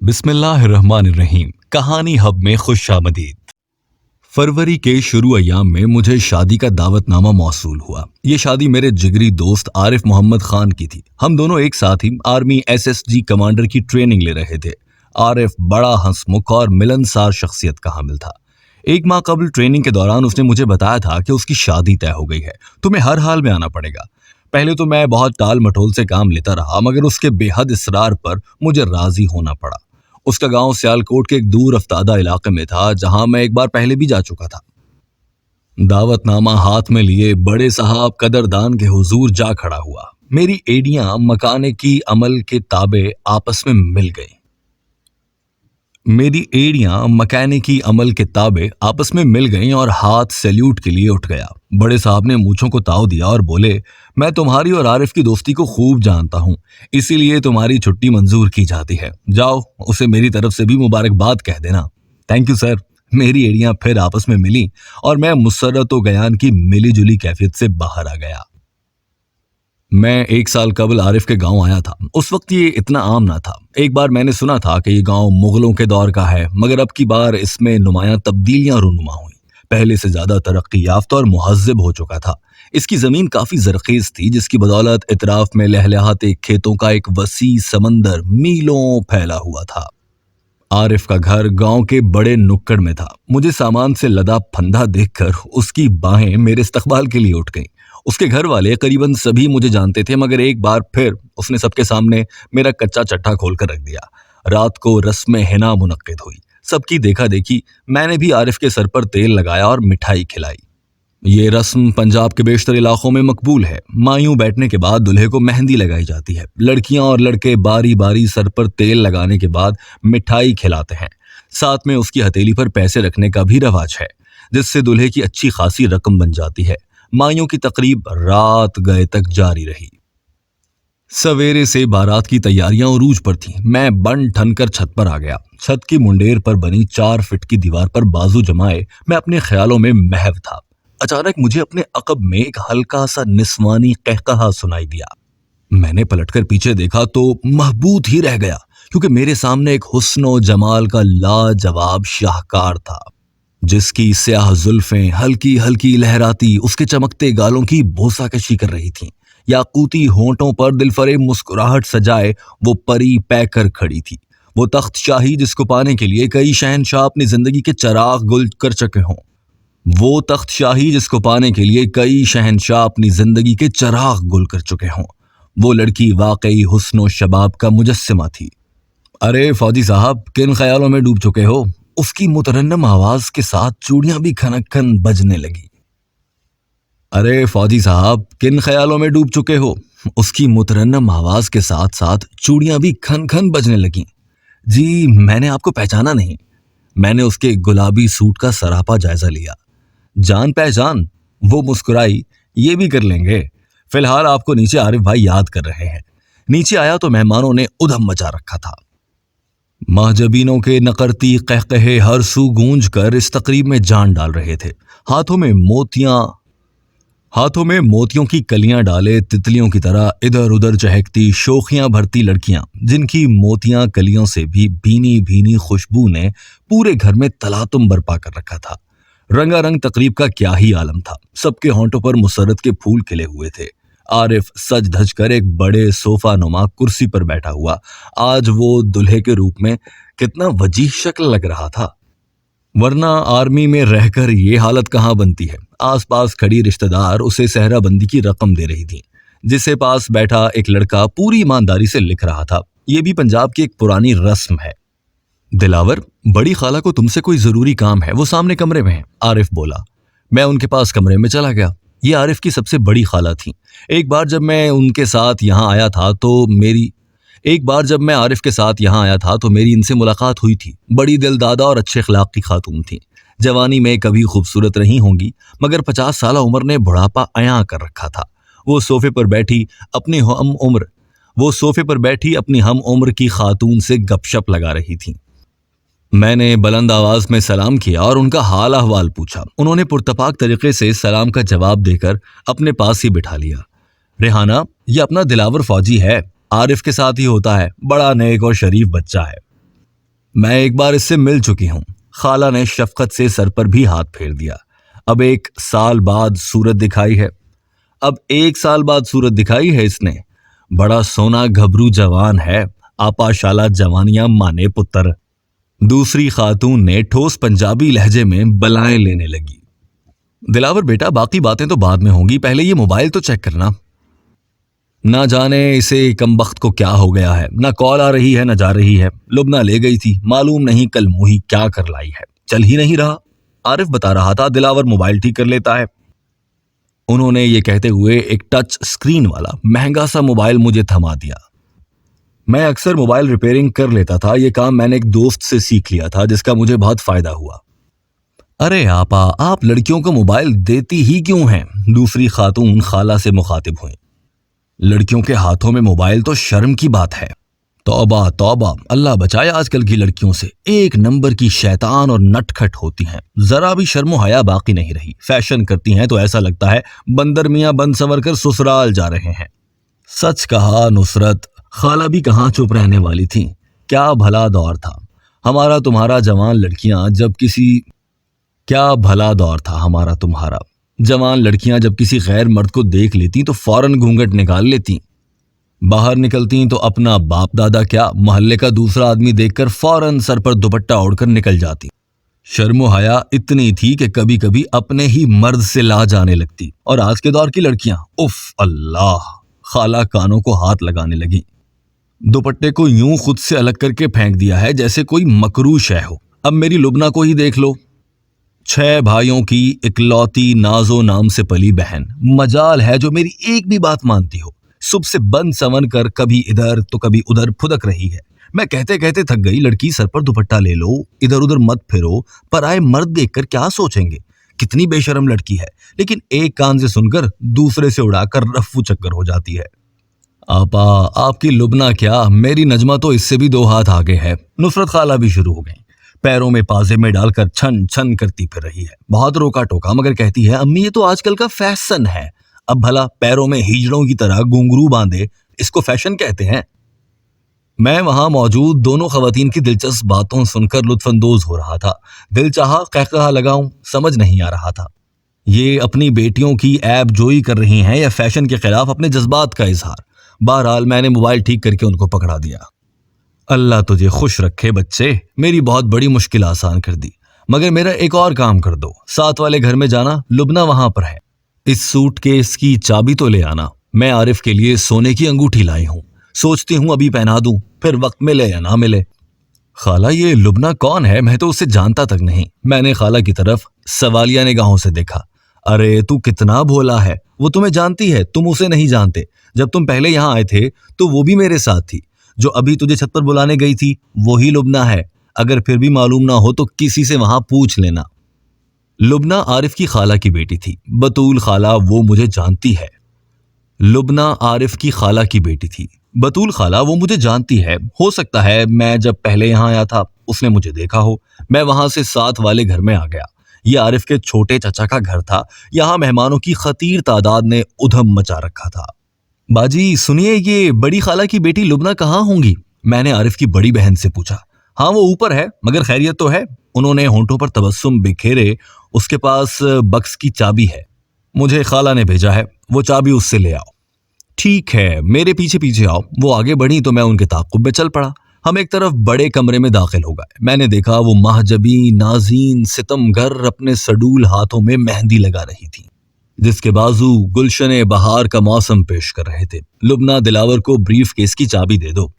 बिस्मिल्लाहिर्रहमानिर्रहीम। कहानी हब में खुश आमदीद। फरवरी के शुरू अयाम में मुझे शादी का दावतनामा मौसूल हुआ। ये शादी मेरे जिगरी दोस्त आरिफ मोहम्मद खान की थी। हम दोनों एक साथ ही आर्मी SSG कमांडर की ट्रेनिंग ले रहे थे। आरिफ बड़ा हंसमुख और मिलनसार शख्सियत का हामिल था। एक माह कबल ट्रेनिंग के दौरान उसने मुझे बताया था कि उसकी शादी तय हो गई है, तुम्हें हर हाल में आना पड़ेगा। पहले तो मैं बहुत टाल मटोल से काम लेता रहा, मगर उसके बेहद इसरार पर मुझे राजी होना पड़ा। उसका गांव सियालकोट के एक दूर अफ्तादा इलाके में था, जहां मैं एक बार पहले भी जा चुका था। दावतनामा हाथ में लिए बड़े साहब कदरदान के हुजूर जा खड़ा हुआ। मेरी एड़ियां मकाने की अमल के ताबे आपस में मिल गईं। मेरी एड़ियां मकैनिकी अमल के ताबे आपस में मिल गईं और हाथ सैल्यूट के लिए उठ गया। बड़े साहब ने मूंछों को ताव दिया और बोले, मैं तुम्हारी और आरिफ की दोस्ती को खूब जानता हूं, इसीलिए तुम्हारी छुट्टी मंजूर की जाती है। जाओ, उसे मेरी तरफ से भी मुबारकबाद कह देना। Thank you sir. मेरी एड़ियां फिर आपस में मिली और मैं मुसर्रत व गयान की मिली जुली कैफियत से बाहर आ गया। मैं एक साल कबल आरिफ के गांव आया था। उस वक्त ये इतना आम ना था। एक बार मैंने सुना था कि ये गांव मुगलों के दौर का है, मगर अब की बार इसमें नुमायां तब्दीलियां रूनुमा हुई। पहले से ज्यादा तरक्की याफ्ता और मुहज्जब हो चुका था। इसकी जमीन काफी जरखेज थी, जिसकी बदौलत इतराफ में लहलहाते खेतों का एक वसी समंदर मीलों फैला हुआ था। आरिफ का घर गांव के बड़े नुक्कड़ में था। मुझे सामान से लदा फंदा देखकर उसकी बाहें मेरे इस्तकबाल के लिए उठ गईं। उसके घर वाले करीबन सभी मुझे जानते थे, मगर एक बार फिर उसने सबके सामने मेरा कच्चा चट्टा खोलकर रख दिया। रात को रस्म हिना मुनक्किद हुई। सबकी देखा देखी मैंने भी आरिफ के सर पर तेल लगाया और मिठाई खिलाई। ये रस्म पंजाब के बेशतर इलाकों में मकबूल है। मायूं बैठने के बाद दूल्हे को मेहंदी लगाई जाती है। लड़कियां और लड़के बारी बारी सर पर तेल लगाने के बाद मिठाई खिलाते हैं। साथ में उसकी हथेली पर पैसे रखने का भी रवाज है, जिससे दूल्हे की अच्छी खासी रकम बन जाती है। मायूं की तकरीब रात गए तक जारी रही। सवेरे से बारात की तैयारियां उरूज पर थीं। मैं बन ठन कर छत पर आ गया। छत की मुंडेर पर बनी 4 फीट की दीवार पर बाजू जमाए मैं अपने ख्यालों में महव था। अचानक मुझे अपने अकब में एक हल्का सा निस्वानी कहकहा सुनाई दिया। मैंने पलटकर पीछे देखा तो महबूत ही रह गया, क्योंकि मेरे सामने एक हुस्न जमाल का लाजवाब शाहकार था, जिसकी स्याह जुल्फें हल्की हल्की लहराती उसके चमकते गालों की बोसाकशी कर रही थीं। याकूती होंठों पर दिलफरेब मुस्कुराहट सजाए वो परी पैकर खड़ी थी। वो तख्त शाही जिसको पाने के लिए कई शहनशाह अपनी जिंदगी के चराग गुल कर चुके हों। वो तख्त शाही जिसको पाने के लिए कई शहनशाह अपनी जिंदगी के चराग गुल कर चुके हों। वो लड़की वाकई हुस्नो शबाब का मुजस्सिमा थी। अरे फौजी साहब, किन ख्यालों में डूब चुके हो? उसकी मुतरन्नम आवाज के साथ चूड़ियां भी खनक खन बजने लगी। अरे फौजी साहब, किन ख्यालों में डूब चुके हो? उसकी मुतरन्नम आवाज के साथ साथ चूड़ियां भी खन खन बजने लगीं। जी, मैंने आपको पहचाना नहीं। मैंने उसके गुलाबी सूट का सरापा जायजा लिया। जान पहचान? वो मुस्कुराई। ये भी कर लेंगे। फिलहाल आपको नीचे आरिफ भाई याद कर रहे हैं। नीचे आया तो मेहमानों ने उधम मचा रखा था। महजबीनों के नकरती कहकहे हर सू गूंज कर इस तकरीब में जान डाल रहे थे। हाथों में मोतियों की कलियां डाले तितलियों की तरह इधर उधर चहकती शोखियां भरती लड़कियां, जिनकी मोतियां कलियों से भी भीनी भीनी खुशबू ने पूरे घर में तलातुम बरपा कर रखा था। रंगारंग तकरीब का क्या ही आलम था। सबके होंठों पर मुसर्रत के फूल खिले हुए थे। आरिफ सज धज कर एक बड़े सोफा नुमा कुर्सी पर बैठा हुआ। आज वो दुल्हे के रूप में कितना वजीह शक्ल लग रहा था, वरना आर्मी में रहकर ये हालत कहाँ बनती है। आसपास खड़ी रिश्तेदार उसे सहराबंदी की रकम दे रही थी, जिसे पास बैठा एक लड़का पूरी ईमानदारी से लिख रहा था। ये भी पंजाब की एक पुरानी रस्म है। दिलावर, बड़ी खाला को तुमसे कोई जरूरी काम है, वो सामने कमरे में है, आरिफ बोला। मैं उनके पास कमरे में चला गया। ये आरिफ की सबसे बड़ी खाला थी। एक बार जब मैं आरिफ के साथ यहाँ आया था तो मेरी इनसे मुलाकात हुई थी। बड़ी दिलदादा और अच्छे अखलाक की खातून थी। जवानी में कभी खूबसूरत रही होंगी, मगर 50 साल उम्र ने बुढ़ापा अयां कर रखा था। वो सोफे पर बैठी अपनी हम उम्र की खातून से गपशप लगा रही थी। मैंने बुलंद आवाज में सलाम किया और उनका हाल अहवाल पूछा। उन्होंने पुरतपाक तरीके से सलाम का जवाब देकर अपने पास ही बिठा लिया। रेहाना, ये अपना दिलावर फौजी है, आरिफ के साथ ही होता है, बड़ा नेक और शरीफ बच्चा है। मैं एक बार इससे मिल चुकी हूं। खाला ने शफकत से सर पर भी हाथ फेर दिया। अब एक साल बाद सूरत दिखाई है। अब एक साल बाद सूरत दिखाई है इसने। बड़ा सोना घबरू जवान है, आपा शाला जवानियां माने पुत्र। दूसरी खातून ने ठोस पंजाबी लहजे में बलाएं लेने लगी। दिलावर बेटा, बाकी बातें तो बाद में होंगी, पहले ये मोबाइल तो चेक करना। ना जाने इसे कमबख्त को क्या हो गया है, ना कॉल आ रही है ना जा रही है। लुबना ले गई थी, मालूम नहीं कल मुही क्या कर लाई है, चल ही नहीं रहा। आरिफ बता रहा था दिलावर मोबाइल ठीक कर लेता है। उन्होंने ये कहते हुए एक टच स्क्रीन वाला महंगा सा मोबाइल मुझे थमा दिया। मैं अक्सर मोबाइल रिपेयरिंग कर लेता था, ये काम मैंने एक दोस्त से सीख लिया था जिसका मुझे बहुत फायदा हुआ। अरे आपा, आप लड़कियों को मोबाइल देती ही क्यों हैं? दूसरी खातून खाला से मुखातिब हुई। लड़कियों के हाथों में मोबाइल तो शर्म की बात है। तौबा तौबा, अल्लाह बचाए आजकल की लड़कियों से, एक नंबर की शैतान और नटखट होती हैं, जरा भी शर्मो हया बाकी नहीं रही। फैशन करती हैं तो ऐसा लगता है बंदर मियां बंद संवर कर ससुराल जा रहे हैं। सच कहा नुसरत, खाला भी कहाँ चुप रहने वाली थी। क्या भला दौर था हमारा तुम्हारा जवान लड़कियां जब किसी क्या भला दौर था हमारा तुम्हारा जवान लड़कियां जब किसी गैर मर्द को देख लेती तो फौरन घूंघट निकाल लेती। बाहर निकलती तो अपना बाप दादा क्या, मोहल्ले का दूसरा आदमी देखकर फौरन सर पर दुपट्टा ओढ़कर निकल जाती। शर्मो हया इतनी थी कि कभी कभी अपने ही मर्द से ला जाने लगती। और आज के दौर की लड़कियां, उफ अल्लाह। खाला कानों को हाथ लगाने लगी। दुपट्टे को यूं खुद से अलग करके फेंक दिया है जैसे कोई मकरू शय हो। अब मेरी लुबना को ही देख लो, 6 भाइयों की इकलौती नाजो नाम से पली बहन, मजाल है जो मेरी एक भी बात मानती हो। सुबह से बंद संवन कर कभी इधर तो कभी उधर फुदक रही है। मैं कहते कहते थक गई, लड़की सर पर दुपट्टा ले लो, इधर उधर मत फिरो, पराए मर्द देखकर क्या सोचेंगे। कितनी बेशरम लड़की है, लेकिन एक कान से सुनकर दूसरे से उड़ाकर रफ्फू चक्कर हो जाती है। आपा, आपकी लुबना क्या, मेरी नजमा तो इससे भी 2 हाथ आगे है। नुसरत खाला भी शुरू हो गई, पैरों में पाजे में डालकर छन छन करती फिर रही है। बहुत रोका टोका मगर कहती है, अम्मी ये तो आजकल का फैशन है। अब भला पैरों में हिजड़ों की तरह घुंघरू बांधे, इसको फैशन कहते हैं? मैं वहां मौजूद दोनों खवातीन की दिलचस्प बातों सुनकर लुत्फानंदोज हो रहा था। दिल चाहा कहकहा लगाऊं, समझ नहीं आ रहा था। ये अपनी बेटियों की ऐब जोई कर रही हैं या फैशन के खिलाफ अपने जज्बात का इजहार। बहरहाल मैंने मोबाइल ठीक करके उनको पकड़ा दिया। अल्लाह तुझे खुश रखे बच्चे, मेरी बहुत बड़ी मुश्किल आसान कर दी। मगर मेरा एक और काम कर दो, साथ वाले घर में जाना, लुबना वहां पर है। इस सूटकेस की चाबी तो ले आना। मैं आरिफ के लिए सोने की अंगूठी लाई हूं, सोचती हूं अभी पहना दूं, फिर वक्त मिले या ना मिले। खाला, ये लुबना कौन है? मैं तो उसे जानता तक नहीं। मैंने खाला की तरफ सवालिया निगाहों से देखा। अरे तू कितना भोला है, वो तुम्हें जानती है, तुम उसे नहीं जानते। जब तुम पहले यहाँ आए थे तो वो भी मेरे साथ थी। जो अभी तुझे छत पर बुलाने गई थी वही लुबना है। अगर फिर भी मालूम ना हो तो किसी से वहां पूछ लेना। लुबना आरिफ की खाला की बेटी थी। बतूल खाला वो मुझे जानती है। लुबना आरिफ की खाला की बेटी थी। बतूल खाला वो मुझे जानती है। हो सकता है मैं जब पहले यहाँ आया था उसने मुझे देखा हो। मैं वहां से साथ वाले घर में आ गया। ये आरिफ के छोटे चचा का घर था। यहाँ मेहमानों की खतीर तादाद ने उधम मचा रखा था। बाजी सुनिए, ये बड़ी खाला की बेटी लुबना कहाँ होंगी? मैंने आरिफ की बड़ी बहन से पूछा। हाँ वो ऊपर है, मगर खैरियत तो है। उन्होंने होंठों पर तबस्सुम बिखेरे। उसके पास बक्स की चाबी है, मुझे खाला ने भेजा है, वो चाबी उससे ले आओ। ठीक है, मेरे पीछे पीछे आओ। वो आगे बढ़ी तो मैं उनके ताक़ुब में चल पड़ा। हम एक तरफ बड़े कमरे में दाखिल हो गए। मैंने देखा वो महजबी नाज़ीन सितमगर अपने सडूल हाथों में मेहंदी लगा रही थी, जिसके बाजू गुलशने बहार का मौसम पेश कर रहे थे। लुबना, दिलावर को ब्रीफ केस की चाबी दे दो।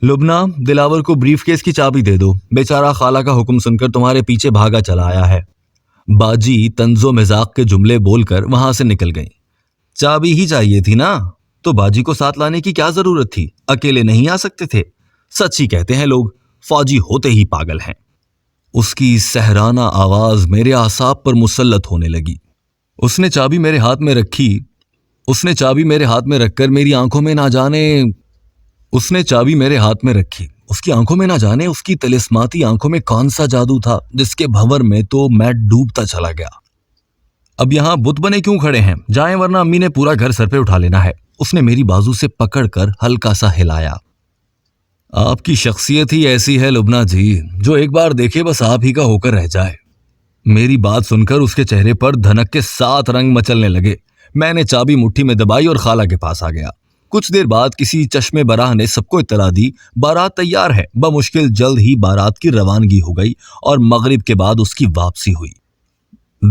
लुबना, दिलावर को ब्रीफ केस की चाबी दे दो। बेचारा खाला का हुक्म सुनकर तुम्हारे पीछे भागा चला आया है। बाजी तंजो मजाक के जुमले बोलकर वहां से निकल गई। चाबी ही चाहिए थी ना, तो बाजी को साथ लाने की क्या जरूरत थी? अकेले नहीं आ सकते थे? सच ही कहते हैं लोग, फौजी होते ही पागल हैं। उसकी सहराना आवाज मेरे आसाब पर मुसल्लत होने लगी। उसने चाबी मेरे हाथ में रखी। उसने चाबी मेरे हाथ में रखकर मेरी आंखों में ना जाने उसने चाबी मेरे हाथ में रखी। उसकी आंखों में ना जाने उसकी तिलिस्माती आंखों में कौन सा जादू था, जिसके भंवर में तो मैं डूबता चला गया। अब यहां बुत बने क्यों खड़े हैं? जाएं, वरना अम्मी ने पूरा घर सर पे उठा लेना है। उसने मेरी बाजू से पकड़कर हल्का सा हिलाया। آپ کی شخصیت ہی ایسی ہے لبنا جی، جو ایک بار دیکھے بس آپ ہی کا ہو کر رہ جائے۔ میری بات سن کر اس کے چہرے پر دھنک کے 7 رنگ مچلنے لگے۔ میں نے چابی مٹھی میں دبائی اور خالہ کے پاس آ گیا۔ کچھ دیر بعد کسی چشمے براہ نے سب کو اطلاع دی، بارات تیار ہے۔ بمشکل جلد ہی بارات کی روانگی ہو گئی اور مغرب کے بعد اس کی واپسی ہوئی۔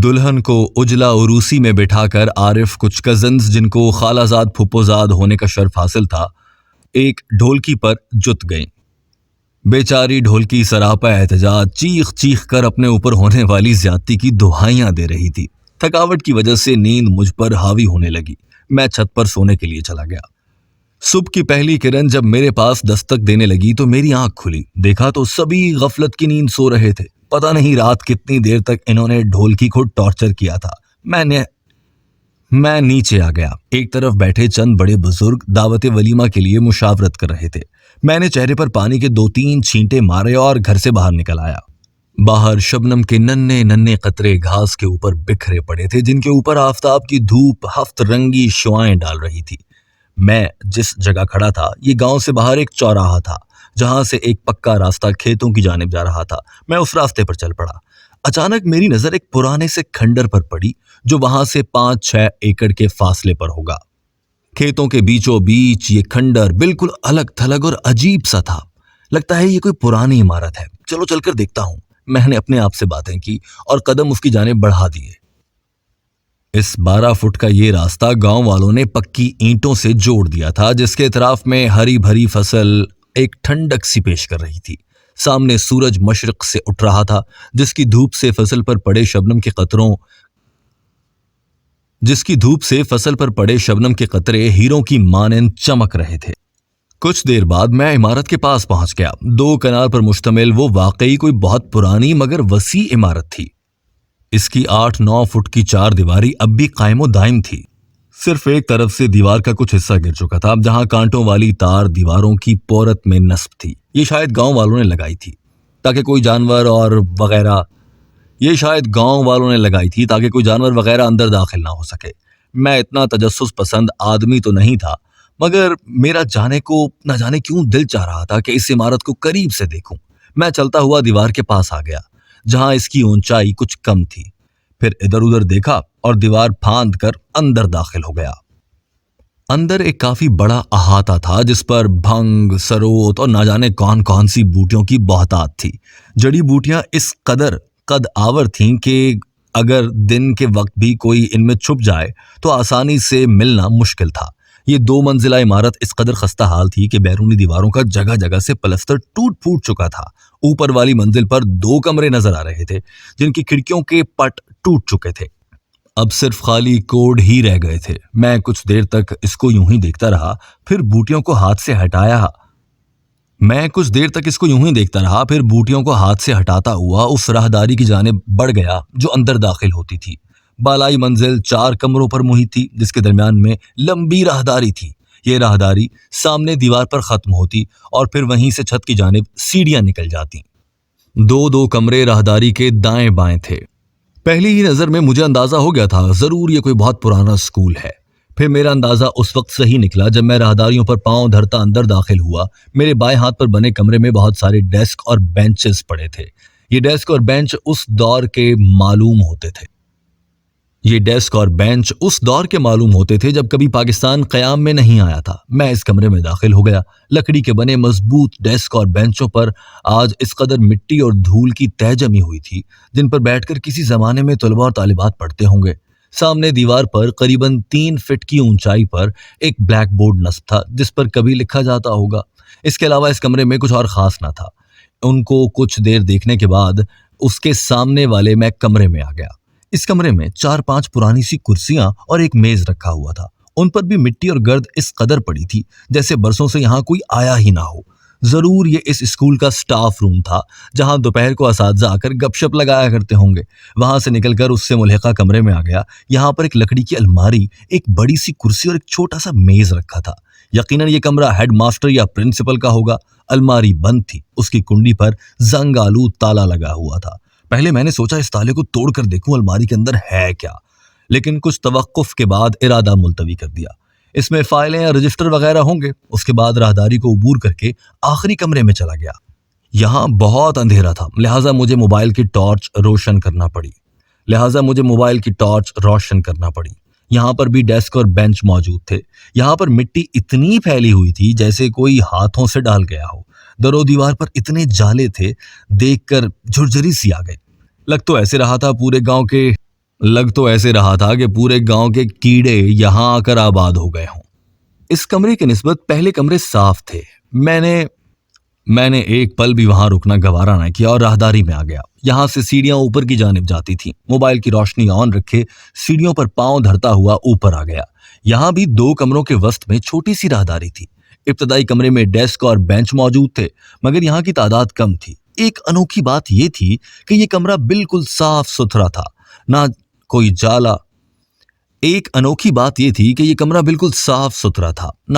دلہن کو اجلا عروسی میں بٹھا کر عارف، کچھ کزنز جن کو خالہ زاد پھپھو زاد ہونے کا شرف حاصل تھا، ایک ڈھولکی پر جت گئیں۔ بیچاری ڈھولکی سراپا احتجاج چیخ چیخ کر اپنے اوپر ہونے والی زیادتی کی دہائیاں دے رہی تھی۔ تھکاوٹ کی وجہ سے نیند مجھ پر حاوی ہونے لگی۔ میں چھت پر سونے کے لیے چلا گیا۔ صبح کی پہلی کرن جب میرے پاس دستک دینے لگی تو میری آنکھ کھلی۔ دیکھا تو سبھی غفلت کی نیند سو رہے تھے۔ پتہ نہیں رات کتنی دیر تک انہوں نے ڈھولکی کو ٹارچر کیا تھا۔ میں نیچے آ گیا۔ ایک طرف بیٹھے چند بڑے بزرگ دعوت ولیمہ کے لیے مشاورت کر رہے تھے۔ میں نے چہرے پر پانی کے 2-3 چھینٹے مارے اور گھر سے باہر نکل آیا۔ باہر شبنم کے ننھے ننھے قطرے گھاس کے اوپر بکھرے پڑے تھے، جن کے اوپر آفتاب کی دھوپ ہفت رنگی شعاعیں ڈال رہی تھی۔ میں جس جگہ کھڑا تھا یہ گاؤں سے باہر ایک چوراہا تھا، جہاں سے ایک پکا راستہ کھیتوں کی جانب جا رہا تھا۔ میں اس راستے پر چل پڑا۔ اچانک میری نظر ایک پرانے سے کھنڈر پر پڑی، جو وہاں سے 5-6 ایکڑ کے فاصلے پر ہوگا۔ کھیتوں کے بیچوں بیچ یہ کھنڈر بالکل الگ تھلگ اور عجیب سا تھا۔ لگتا ہے یہ کوئی پرانی عمارت ہے، چلو چل کر دیکھتا ہوں۔ میں نے اپنے آپ سے باتیں کی اور قدم اس کی جانب بڑھا دیے۔ اس 12 فٹ کا یہ راستہ گاؤں والوں نے پکی اینٹوں سے جوڑ دیا تھا، جس کے اطراف میں ہری بھری فصل ایک ٹھنڈک سی پیش کر رہی تھی۔ سامنے سورج مشرق سے اٹھ رہا تھا، جس کی دھوپ سے فصل پر پڑے شبنم کے قطرے ہیروں کی مانند چمک رہے تھے۔ کچھ دیر بعد میں عمارت کے پاس پہنچ گیا۔ 2 کنال پر مشتمل وہ واقعی کوئی بہت پرانی مگر وسیع عمارت تھی۔ اس کی 8-9 فٹ کی 4 دیواری اب بھی قائم و دائم تھی۔ صرف ایک طرف سے دیوار کا کچھ حصہ گر چکا تھا، جہاں کانٹوں والی تار دیواروں کی پورت میں نصب تھی۔ یہ شاید گاؤں والوں نے لگائی تھی تاکہ کوئی جانور وغیرہ اندر داخل نہ ہو سکے۔ میں اتنا تجسس پسند آدمی تو نہیں تھا، مگر میرا نہ جانے کیوں دل چاہ رہا تھا کہ اس عمارت کو قریب سے دیکھوں۔ میں چلتا ہوا دیوار کے پاس آ گیا، جہاں اس کی اونچائی کچھ کم تھی۔ پھر ادھر ادھر دیکھا اور دیوار پھاند کر اندر داخل ہو گیا۔ اندر ایک کافی بڑا احاطہ تھا، جس پر بھنگ، سروت اور نہ جانے کون سی بوٹیوں کی بہتات تھی۔ جڑی بوٹیاں اس قدر قد آور تھیں کہ اگر دن کے وقت بھی کوئی ان میں چھپ جائے تو آسانی سے ملنا مشکل تھا۔ یہ 2 منزلہ عمارت اس قدر خستہ حال تھی کہ بیرونی دیواروں کا جگہ جگہ سے پلستر ٹوٹ پھوٹ چکا تھا۔ اوپر والی منزل پر 2 کمرے نظر آ رہے تھے، جن کی کھڑکیوں کے پٹ ٹوٹ چکے تھے۔ اب صرف خالی کوڈ ہی رہ گئے تھے۔ میں کچھ دیر تک اس کو یوں ہی دیکھتا رہا، پھر بوٹیوں کو ہاتھ سے ہٹاتا ہوا اس راہداری کی جانب بڑھ گیا جو اندر داخل ہوتی تھی۔ بالائی منزل 4 کمروں پر محیط تھی، جس کے درمیان میں لمبی راہداری تھی۔ یہ راہداری سامنے دیوار پر ختم ہوتی اور پھر وہیں سے چھت کی جانب سیڑھیاں نکل جاتی۔ 2 کمرے راہداری کے دائیں بائیں تھے۔ پہلی ہی نظر میں مجھے اندازہ ہو گیا تھا ضرور یہ کوئی بہت پرانا اسکول ہے۔ پھر میرا اندازہ اس وقت صحیح نکلا جب میں راہداریوں پر پاؤں دھرتا اندر داخل ہوا۔ میرے بائیں ہاتھ پر بنے کمرے میں بہت سارے ڈیسک اور بینچز پڑے تھے۔ یہ ڈیسک اور بینچ اس دور کے معلوم ہوتے تھے جب کبھی پاکستان قیام میں نہیں آیا تھا۔ میں اس کمرے میں داخل ہو گیا۔ لکڑی کے بنے مضبوط ڈیسک اور بینچوں پر آج اس قدر مٹی اور دھول کی تہ جمی ہوئی تھی، جن پر بیٹھ کر کسی زمانے میں طلباء اور طالبات پڑھتے ہوں گے۔ سامنے دیوار پر قریباً 3 فٹ کی اونچائی پر ایک بلیک بورڈ نصب تھا، جس پر کبھی لکھا جاتا ہوگا۔ اس کے علاوہ اس کمرے میں کچھ اور خاص نہ تھا۔ ان کو کچھ دیر دیکھنے کے بعد اس کے سامنے والے میں کمرے میں آ گیا۔ اس کمرے میں 4-5 پرانی سی کرسیاں اور ایک میز رکھا ہوا تھا۔ ان پر بھی مٹی اور گرد اس قدر پڑی تھی جیسے برسوں سے یہاں کوئی آیا ہی نہ ہو۔ ضرور یہ اس اسکول کا سٹاف روم تھا، جہاں دوپہر کو اساتذہ آ کر گپ شپ لگایا کرتے ہوں گے۔ وہاں سے نکل کر اس سے ملحقہ کمرے میں آ گیا۔ یہاں پر ایک لکڑی کی الماری، ایک بڑی سی کرسی اور ایک چھوٹا سا میز رکھا تھا۔ یقیناً یہ کمرہ ہیڈ ماسٹر یا پرنسپل کا ہوگا۔ الماری بند تھی، اس کی کنڈی پر زنگ آلود تالا لگا ہوا تھا۔ پہلے میں نے سوچا اس تالے کو توڑ کر دیکھوں الماری کے اندر ہے کیا، لیکن کچھ توقف کے بعد ارادہ ملتوی کر دیا۔ اس میں فائلیں یا رجسٹر وغیرہ ہوں گے۔ اس کے بعد راہداری کو عبور کر کے آخری کمرے میں چلا گیا۔ یہاں بہت اندھیرا تھا، لہٰذا مجھے موبائل کی ٹارچ روشن کرنا پڑی۔ یہاں پر بھی ڈیسک اور بینچ موجود تھے۔ یہاں پر مٹی اتنی پھیلی ہوئی تھی جیسے کوئی ہاتھوں سے ڈال گیا ہو۔ در و دیوار پر اتنے جالے تھے، دیکھ کر جھرجھری سی آ گئی۔ لگ تو ایسے رہا تھا کہ پورے گاؤں کے کیڑے یہاں آ کر آباد ہو گئے ہوں۔ اس کمرے کے نسبت پہلے کمرے صاف تھے۔ میں نے ایک پل بھی وہاں رکنا گوارا نہ کیا اور راہداری میں آ گیا۔ یہاں سے سیڑھیاں اوپر کی جانب جاتی تھیں۔ موبائل کی روشنی آن رکھے سیڑھیوں پر پاؤں دھرتا ہوا اوپر آ گیا۔ یہاں بھی 2 کمروں کے وسط میں چھوٹی سی راہداری تھی۔ ابتدائی کمرے میں ڈیسک اور بینچ موجود تھے، مگر یہاں کی تعداد کم تھی۔ ایک انوکھی بات یہ تھی کہ یہ کمرہ بالکل صاف ستھرا تھا، نہ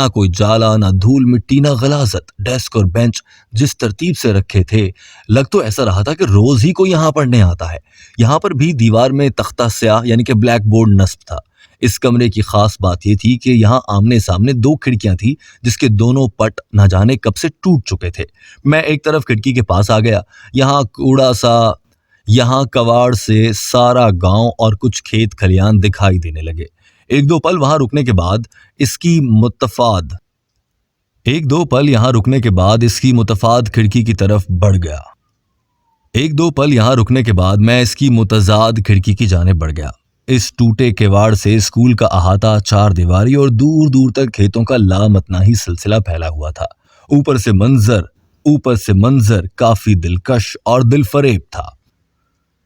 کوئی جالا نہ دھول مٹی نہ غلاظت۔ ڈیسک اور بینچ جس ترتیب سے رکھے تھے، لگ تو ایسا رہا تھا کہ روز ہی کوئی یہاں پڑھنے آتا ہے۔ یہاں پر بھی دیوار میں تختہ سیاہ یعنی کہ بلیک بورڈ نصب تھا۔ اس کمرے کی خاص بات یہ تھی کہ یہاں آمنے سامنے 2 کھڑکیاں تھیں جس کے دونوں پٹ نہ جانے کب سے ٹوٹ چکے تھے۔ میں ایک طرف کھڑکی کے پاس آ گیا۔ یہاں کواڑ سے سارا گاؤں اور کچھ کھیت کھلیان دکھائی دینے لگے۔ ایک دو پل یہاں رکنے کے بعد اس کی متفاد کھڑکی کی طرف بڑھ گیا۔ میں اس کی متضاد کھڑکی کی جانب بڑھ گیا۔ اس ٹوٹے کواڑ سے اسکول کا احاطہ 4 دیواری اور دور دور تک کھیتوں کا لامتناہی سلسلہ پھیلا ہوا تھا۔ اوپر سے منظر کافی دلکش اور دل فریب تھا۔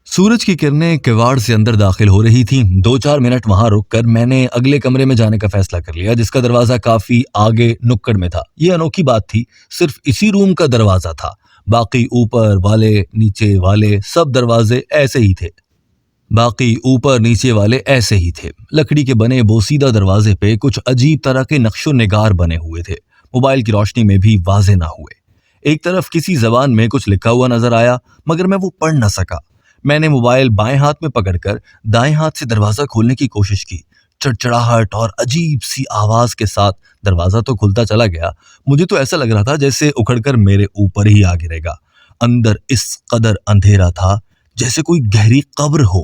سورج کی کرنیں کواڑ سے اندر داخل ہو رہی تھیں۔ 2-4 منٹ وہاں رک کر میں نے اگلے کمرے میں جانے کا فیصلہ کر لیا، جس کا دروازہ کافی آگے نکڑ میں تھا۔ یہ انوکھی بات تھی، صرف اسی روم کا دروازہ تھا، باقی اوپر والے نیچے والے سب دروازے ایسے ہی تھے۔ لکڑی کے بنے بوسیدہ دروازے پہ کچھ عجیب طرح کے نقش و نگار بنے ہوئے تھے، موبائل کی روشنی میں بھی واضح نہ ہوئے۔ ایک طرف کسی زبان میں کچھ لکھا ہوا نظر آیا، مگر میں وہ پڑھ نہ سکا۔ میں نے موبائل بائیں ہاتھ میں پکڑ کر دائیں ہاتھ سے دروازہ کھولنے کی کوشش کی۔ چڑچڑاہٹ اور عجیب سی آواز کے ساتھ دروازہ تو کھلتا چلا گیا۔ مجھے تو ایسا لگ رہا تھا جیسے اکھڑ کر میرے اوپر ہی آ گرے گا۔ اندر اس قدر اندھیرا تھا جیسے کوئی گہری قبر ہو۔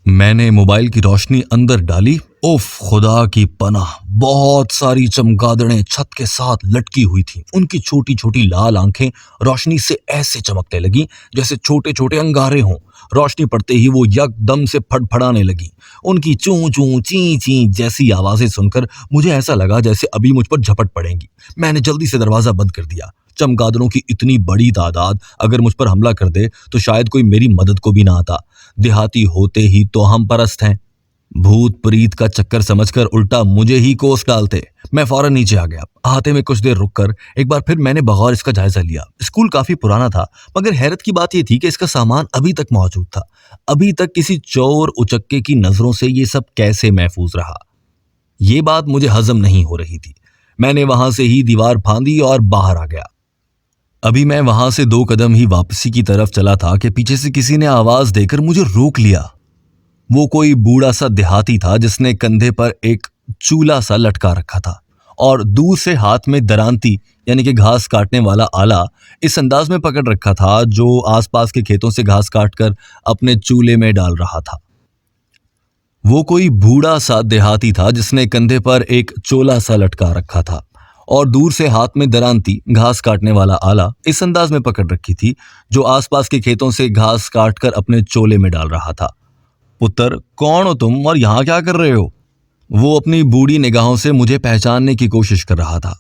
میں نے موبائل کی روشنی اندر ڈالی۔ اوف خدا کی پناہ، بہت ساری چمگادڑیں چھت کے ساتھ لٹکی ہوئی تھیں۔ ان کی چھوٹی چھوٹی لال آنکھیں روشنی سے ایسے چمکنے لگیں جیسے چھوٹے چھوٹے انگارے ہوں۔ روشنی پڑتے ہی وہ یک دم سے پھڑ پھڑانے لگیں۔ ان کی چوں چوں چیں چیں جیسی آوازیں سن کر مجھے ایسا لگا جیسے ابھی مجھ پر جھپٹ پڑیں گی۔ میں نے جلدی سے دروازہ بند کر دیا۔ چمگادڑوں کی اتنی بڑی تعداد اگر مجھ پر حملہ کر دے تو شاید کوئی میری مدد کو بھی نہ آتا۔ دیہاتی ہوتے ہی تو ہم پرست ہیں، بھوت پریت کا چکر سمجھ کر الٹا مجھے ہی کوس ڈالتے۔ میں فوراً نیچے آ گیا۔ احاطے میں کچھ دیر رک کر ایک بار پھر میں نے بغور اس کا جائزہ لیا۔ اسکول کافی پرانا تھا، مگر حیرت کی بات یہ تھی کہ اس کا سامان ابھی تک موجود تھا۔ ابھی تک کسی چور اچکے کی نظروں سے یہ سب کیسے محفوظ رہا، یہ بات مجھے ہضم نہیں ہو رہی تھی۔ میں نے وہاں سے ہی دیوار پھاندی اور باہر آ گیا۔ ابھی میں وہاں سے 2 قدم ہی واپسی کی طرف چلا تھا کہ پیچھے سے کسی نے آواز دے کر مجھے روک لیا۔ وہ کوئی بوڑھا سا دیہاتی تھا جس نے کندھے پر ایک چولہا سا لٹکا رکھا تھا اور دور سے ہاتھ میں درانتی یعنی کہ گھاس کاٹنے والا آلہ اس انداز میں پکڑ رکھا تھا جو آس پاس کے کھیتوں سے گھاس کاٹ کر اپنے چولہے میں ڈال رہا تھا۔ وہ کوئی بوڑھا سا دیہاتی تھا جس نے کندھے پر ایک چولہا سا لٹکا رکھا تھا اور دور سے ہاتھ میں درانتی گھاس کاٹنے والا آلہ اس انداز میں پکڑ رکھی تھی جو آس پاس کے کھیتوں سے گھاس کاٹ کر اپنے چولہے میں ڈال رہا تھا۔ پتر، کون ہو تم اور یہاں کیا کر رہے ہو؟ وہ اپنی بوڑھی نگاہوں سے مجھے پہچاننے کی کوشش کر رہا تھا۔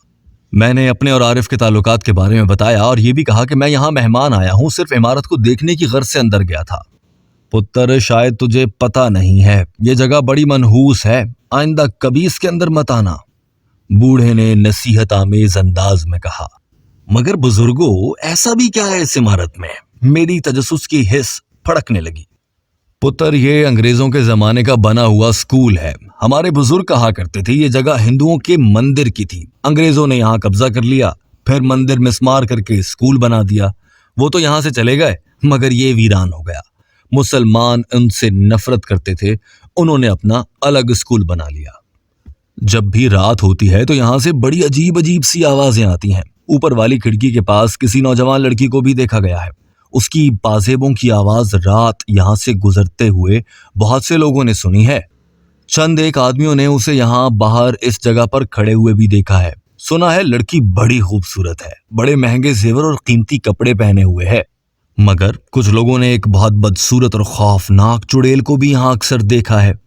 میں نے اپنے اور عارف کے تعلقات کے بارے میں بتایا اور یہ بھی کہا کہ میں یہاں مہمان آیا ہوں، صرف عمارت کو دیکھنے کی غرض سے اندر گیا تھا۔ پتر، شاید تجھے پتہ نہیں ہے، یہ جگہ بڑی منحوس ہے، آئندہ کبھی اس کے اندر مت آنا، بوڑھے نے نصیحت آمیز انداز میں کہا۔ مگر بزرگوں، ایسا بھی کیا ہے اس عمارت میں؟ میری تجسس کی حس پھڑکنے لگی۔ پتر، یہ انگریزوں کے زمانے کا بنا ہوا اسکول ہے۔ ہمارے بزرگ کہا کرتے تھے یہ جگہ ہندوؤں کے مندر کی تھی، انگریزوں نے یہاں قبضہ کر لیا، پھر مندر مسمار کر کے اسکول بنا دیا۔ وہ تو یہاں سے چلے گئے مگر یہ ویران ہو گیا۔ مسلمان ان سے نفرت کرتے تھے، انہوں نے اپنا الگ اسکول بنا لیا۔ जब भी रात होती है तो यहाँ से बड़ी अजीब अजीब सी आवाजें आती हैं। ऊपर वाली खिड़की के पास किसी नौजवान लड़की को भी देखा गया है। उसकी पाजेबों की आवाज रात यहाँ से गुजरते हुए बहुत से लोगों ने सुनी है। चंद एक आदमियों ने उसे यहाँ बाहर इस जगह पर खड़े हुए भी देखा है। सुना है लड़की बड़ी खूबसूरत है, बड़े महंगे जेवर और कीमती कपड़े पहने हुए है। मगर कुछ लोगों ने एक बहुत बदसूरत और खौफनाक चुड़ैल को भी यहाँ अक्सर देखा है।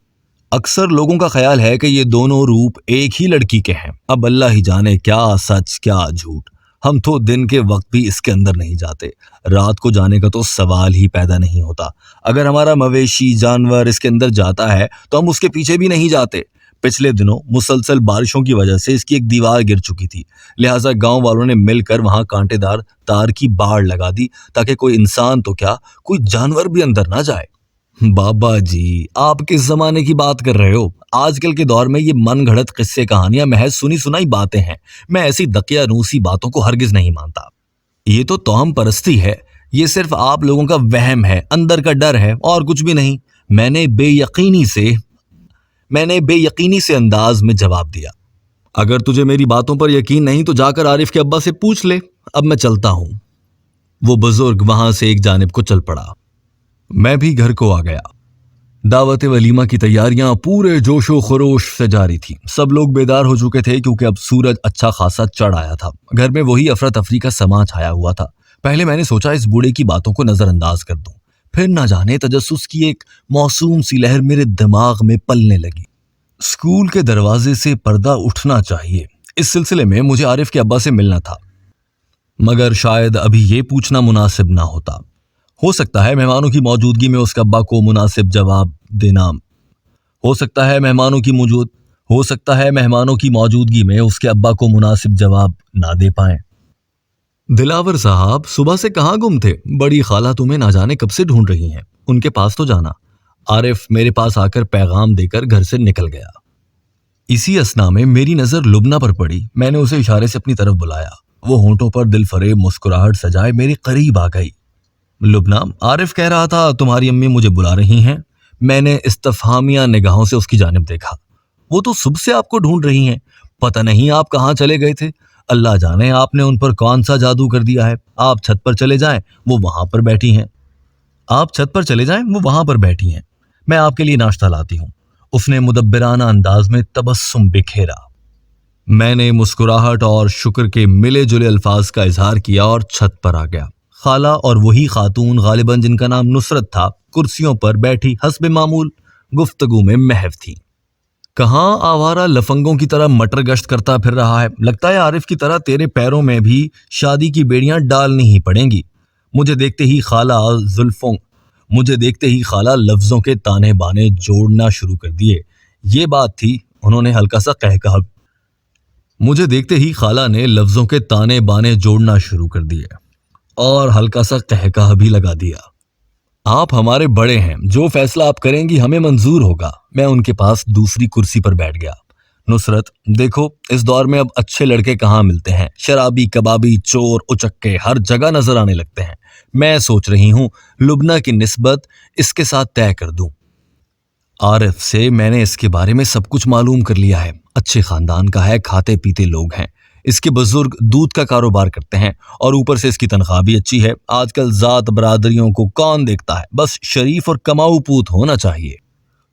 अक्सर लोगों का ख्याल है कि ये दोनों रूप एक ही लड़की के हैं। अब अल्लाह ही जाने क्या सच क्या झूठ। हम तो दिन के वक्त भी इसके अंदर नहीं जाते, रात को जाने का तो सवाल ही पैदा नहीं होता। अगर हमारा मवेशी जानवर इसके अंदर जाता है तो हम उसके पीछे भी नहीं जाते। पिछले दिनों मुसलसल बारिशों की वजह से इसकी एक दीवार गिर चुकी थी, लिहाजा गांव वालों ने मिलकर वहां कांटेदार तार की बाड़ लगा दी ताकि कोई इंसान तो क्या कोई जानवर भी अंदर ना जाए। बाबा जी, आप किस जमाने की बात कर रहे हो? आजकल के दौर में ये मन घड़त किस्से कहानियां महज सुनी सुनाई बातें हैं। मैं ऐसी दकियानूसी बातों को हरगिज नहीं मानता। ये तो तौहम परस्ती है। ये सिर्फ आप लोगों का वहम है, अंदर का डर है और कुछ भी नहीं। मैंने बेयकीनी से अंदाज में जवाब दिया। अगर तुझे मेरी बातों पर यकीन नहीं तो जाकर आरिफ के अब्बा से पूछ ले। अब मैं चलता हूं। वो बुजुर्ग वहां से एक जानिब को चल पड़ा। मैं भी घर को आ गया। दावत वलीमा की तैयारियां पूरे जोशो खरोश से जारी थी। सब लोग बेदार हो चुके थे क्योंकि अब सूरज अच्छा खासा चढ़ आया था। घर में वही अफरा तफरी का समा छाया हुआ था। पहले मैंने सोचा इस बूढ़े की बातों को नजरअंदाज कर दूं, फिर ना जाने तजस्सुस की एक मौसूम सी लहर मेरे दिमाग में पलने लगी। स्कूल के दरवाजे से पर्दा उठना चाहिए। इस सिलसिले में मुझे आरिफ के अब्बा से मिलना था, मगर शायद अभी ये पूछना मुनासिब ना होता। हो सकता है मेहमानों की मौजूदगी में उसके अब्बा को मुनासिब जवाब देना हो सकता है मेहमानों की मौजूदगी में उसके अब्बा को मुनासिब जवाब ना दे पाए। दिलावर साहब, सुबह से कहाँ गुम थे? बड़ी खाला तुम्हें ना जाने कब से ढूंढ रही हैं, उनके पास तो जाना। आरिफ मेरे पास आकर पैगाम देकर घर से निकल गया। इसी असना में मेरी नजर लुबना पर पड़ी। मैंने उसे इशारे से अपनी तरफ बुलाया। वो होंठों पर दिलफरेब मुस्कुराहट सजाए मेरे करीब आ गई। लुबना, आरिफ कह रहा था तुम्हारी अम्मी मुझे बुला रही हैं। मैंने इस्तफहामिया निगाहों से उसकी जानिब देखा। वो तो सुबह से आपको ढूंढ रही हैं। पता नहीं आप कहाँ चले गए थे। अल्लाह जाने आपने उन पर कौन सा जादू कर दिया है। आप छत पर चले जाएं, वो वहां पर बैठी हैं। मैं आपके लिए नाश्ता लाती हूँ। उसने मुदब्बिराना अंदाज में तबस्सुम बिखेरा। मैंने मुस्कुराहट और शुक्र के मिले जुले अल्फाज का इजहार किया और छत पर आ गया। खाला और वही खातून, गालिबन जिनका नाम नुसरत था, कुर्सियों पर बैठी हस्बे मामूल गुफ्तगू में महव थी। कहाँ आवारा लफंगों की तरह मटर गश्त करता फिर रहा है। लगता है आरिफ की तरह तेरे पैरों में भी शादी की बेड़ियां डालनी ही पड़ेंगी। मुझे देखते ही खाला लफ्जों के ताने बाने जोड़ना शुरू कर दिए। ये बात थी, उन्होंने हल्का सा कहकहा। मुझे देखते ही खाला ने लफ्जों के ताने बाने जोड़ना शुरू कर दिए और हल्का सा कहकहा भी लगा दिया। आप हमारे बड़े हैं, जो फैसला आप करेंगी हमें मंजूर होगा। मैं उनके पास दूसरी कुर्सी पर बैठ गया। नुसरत, देखो इस दौर में अब अच्छे लड़के कहाँ मिलते हैं। शराबी, कबाबी, चोर, उचक्के हर जगह नजर आने लगते हैं। मैं सोच रही हूँ लुबना की निस्बत इसके साथ तय कर दूं। आरिफ से मैंने इसके बारे में सब कुछ मालूम कर लिया है। अच्छे खानदान का है, खाते पीते लोग हैं। इसके बुजुर्ग दूध का कारोबार करते हैं और ऊपर से इसकी तनख्वाह भी अच्छी है। आजकल जात बरादरियों को कौन देखता है, बस शरीफ और कमाऊ पूत होना चाहिए।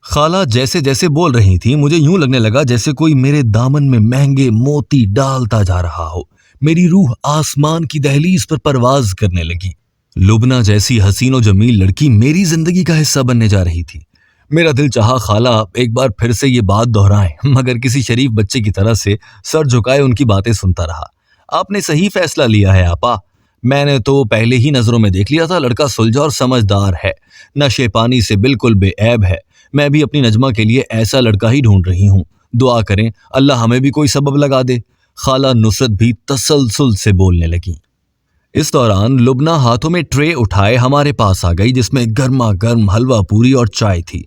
खाला जैसे जैसे बोल रही थी मुझे यूं लगने लगा जैसे कोई मेरे दामन में महंगे मोती डालता जा रहा हो। मेरी रूह आसमान की दहलीज पर परवाज करने लगी। लुबना जैसी हसीनो जमील लड़की मेरी जिंदगी का हिस्सा बनने जा रही थी। मेरा दिल चाहा खाला एक बार फिर से ये बात दोहराएं, मगर किसी शरीफ बच्चे की तरह से सर झुकाए उनकी बातें सुनता रहा। आपने सही फैसला लिया है आपा। मैंने तो पहले ही नजरों में देख लिया था, लड़का सुलझा और समझदार है, नशे पानी से बिल्कुल बेऐब है। मैं भी अपनी नजमा के लिए ऐसा लड़का ही ढूंढ रही हूँ। दुआ करें अल्लाह हमें भी कोई सबब लगा दे। खाला नुसरत भी तसलसल से बोलने लगी। इस दौरान लुबना हाथों में ट्रे उठाए हमारे पास आ गई, जिसमें गर्मा गर्म हलवा पूरी और चाय थी।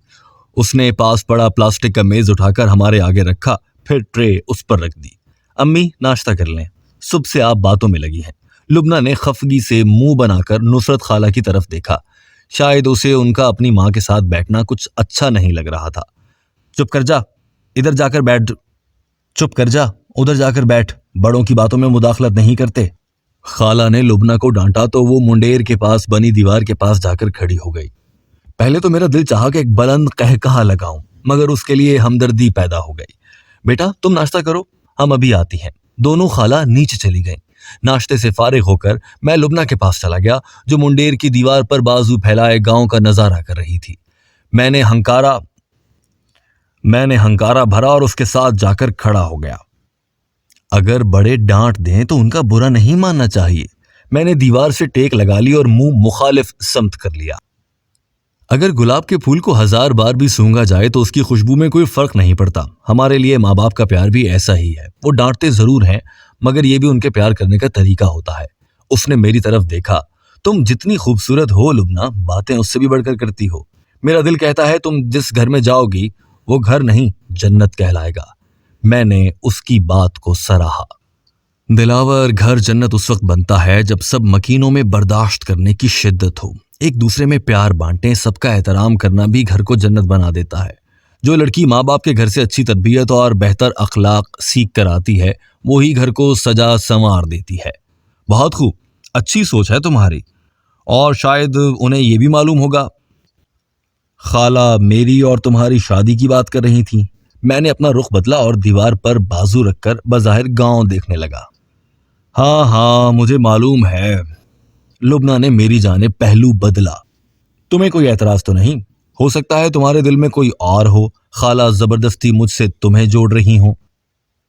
उसने पास पड़ा प्लास्टिक का मेज उठाकर हमारे आगे रखा, फिर ट्रे उस पर रख दी। अम्मी नाश्ता कर लें, सुबह से आप बातों में लगी हैं। लुबना ने खफगी से मुंह बनाकर नुसरत खाला की तरफ देखा। शायद उसे उनका अपनी माँ के साथ बैठना कुछ अच्छा नहीं लग रहा था। चुप कर जा, इधर जाकर बैठ। چپ کر جا، ادھر جا کر بیٹھ، بڑوں کی باتوں میں مداخلت نہیں کرتے۔ خالہ نے لبنہ کو ڈانٹا تو وہ منڈیر کے پاس بنی دیوار کے پاس جا کر کھڑی ہو گئی۔ پہلے تو میرا دل چاہا کہ ایک بلند قہقہا لگاؤں، مگر اس کے لیے ہمدردی پیدا ہو گئی۔ بیٹا تم ناشتہ کرو، ہم ابھی آتی ہیں۔ دونوں خالہ نیچے چلی گئیں۔ ناشتے سے فارغ ہو کر میں لبنہ کے پاس چلا گیا جو منڈیر کی دیوار پر بازو پھیلائے گاؤں کا نظارہ کر رہی تھی۔ میں نے ہنکارا بھرا اور اس کے ساتھ جا کر کھڑا ہو گیا۔ اگر بڑے ڈانٹ دیں تو ان کا برا نہیں ماننا چاہیے۔ میں نے دیوار سے ٹیک لگا لی اور منہ مخالف سمت کر لیا۔ اگر گلاب کے پھول کو 1000 بار بھی سونگا جائے تو اس کی خوشبو میں کوئی فرق نہیں پڑتا۔ ہمارے لیے ماں باپ کا پیار بھی ایسا ہی ہے، وہ ڈانٹتے ضرور ہیں مگر یہ بھی ان کے پیار کرنے کا طریقہ ہوتا ہے۔ اس نے میری طرف دیکھا۔ تم جتنی خوبصورت ہو لبنہ، باتیں اس سے بھی بڑھ کر کرتی ہو۔ میرا دل کہتا ہے تم جس گھر میں جاؤ گی وہ گھر نہیں جنت کہلائے گا۔ میں نے اس کی بات کو سراہا۔ دلاور، گھر جنت اس وقت بنتا ہے جب سب مکینوں میں برداشت کرنے کی شدت ہو، ایک دوسرے میں پیار بانٹیں، سب کا احترام کرنا بھی گھر کو جنت بنا دیتا ہے۔ جو لڑکی ماں باپ کے گھر سے اچھی تربیت اور بہتر اخلاق سیکھ کر آتی ہے وہی گھر کو سجا سنوار دیتی ہے۔ بہت خوب، اچھی سوچ ہے تمہاری، اور شاید انہیں یہ بھی معلوم ہوگا۔ خالہ میری اور تمہاری شادی کی بات کر رہی تھیں۔ میں نے اپنا رخ بدلا اور دیوار پر بازو رکھ کر بظاہر گاؤں دیکھنے لگا۔ ہاں مجھے معلوم ہے۔ لبنہ نے میری جانب پہلو بدلا۔ تمہیں کوئی اعتراض تو نہیں؟ ہو سکتا ہے تمہارے دل میں کوئی اور ہو، خالہ زبردستی مجھ سے تمہیں جوڑ رہی ہوں۔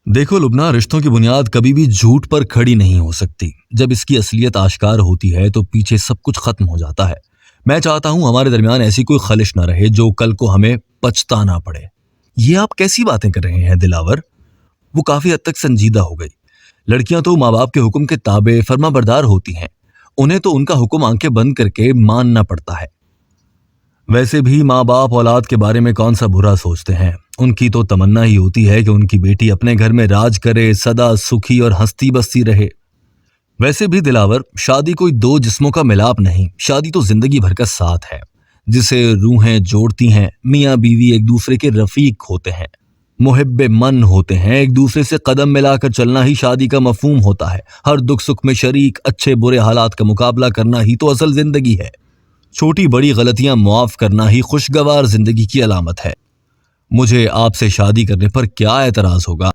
دیکھو لبنہ، رشتوں کی بنیاد کبھی بھی جھوٹ پر کھڑی نہیں ہو سکتی۔ جب اس کی اصلیت آشکار ہوتی ہے تو پیچھے سب کچھ ختم ہو جاتا ہے۔ میں چاہتا ہوں ہمارے درمیان ایسی کوئی خلش نہ رہے جو کل کو ہمیں پچھتانا پڑے۔ یہ آپ کیسی باتیں کر رہے ہیں دلاور؟ وہ کافی حد تک سنجیدہ ہو گئی۔ لڑکیاں تو ماں باپ کے حکم کے تابع فرما بردار ہوتی ہیں، انہیں تو ان کا حکم آنکھیں بند کر کے ماننا پڑتا ہے۔ ویسے بھی ماں باپ اولاد کے بارے میں کون سا برا سوچتے ہیں، ان کی تو تمنا ہی ہوتی ہے کہ ان کی بیٹی اپنے گھر میں راج کرے، سدا سکھی اور ہنستی بستی رہے۔ ویسے بھی دلاور، شادی کوئی دو جسموں کا ملاپ نہیں، شادی تو زندگی بھر کا ساتھ ہے جسے روحیں جوڑتی ہیں۔ میاں بیوی ایک دوسرے کے رفیق ہوتے ہیں، محب من ہوتے ہیں، ایک دوسرے سے قدم ملا کر چلنا ہی شادی کا مفہوم ہوتا ہے۔ ہر دکھ سکھ میں شریک، اچھے برے حالات کا مقابلہ کرنا ہی تو اصل زندگی ہے۔ چھوٹی بڑی غلطیاں معاف کرنا ہی خوشگوار زندگی کی علامت ہے۔ مجھے آپ سے شادی کرنے پر کیا اعتراض ہوگا؟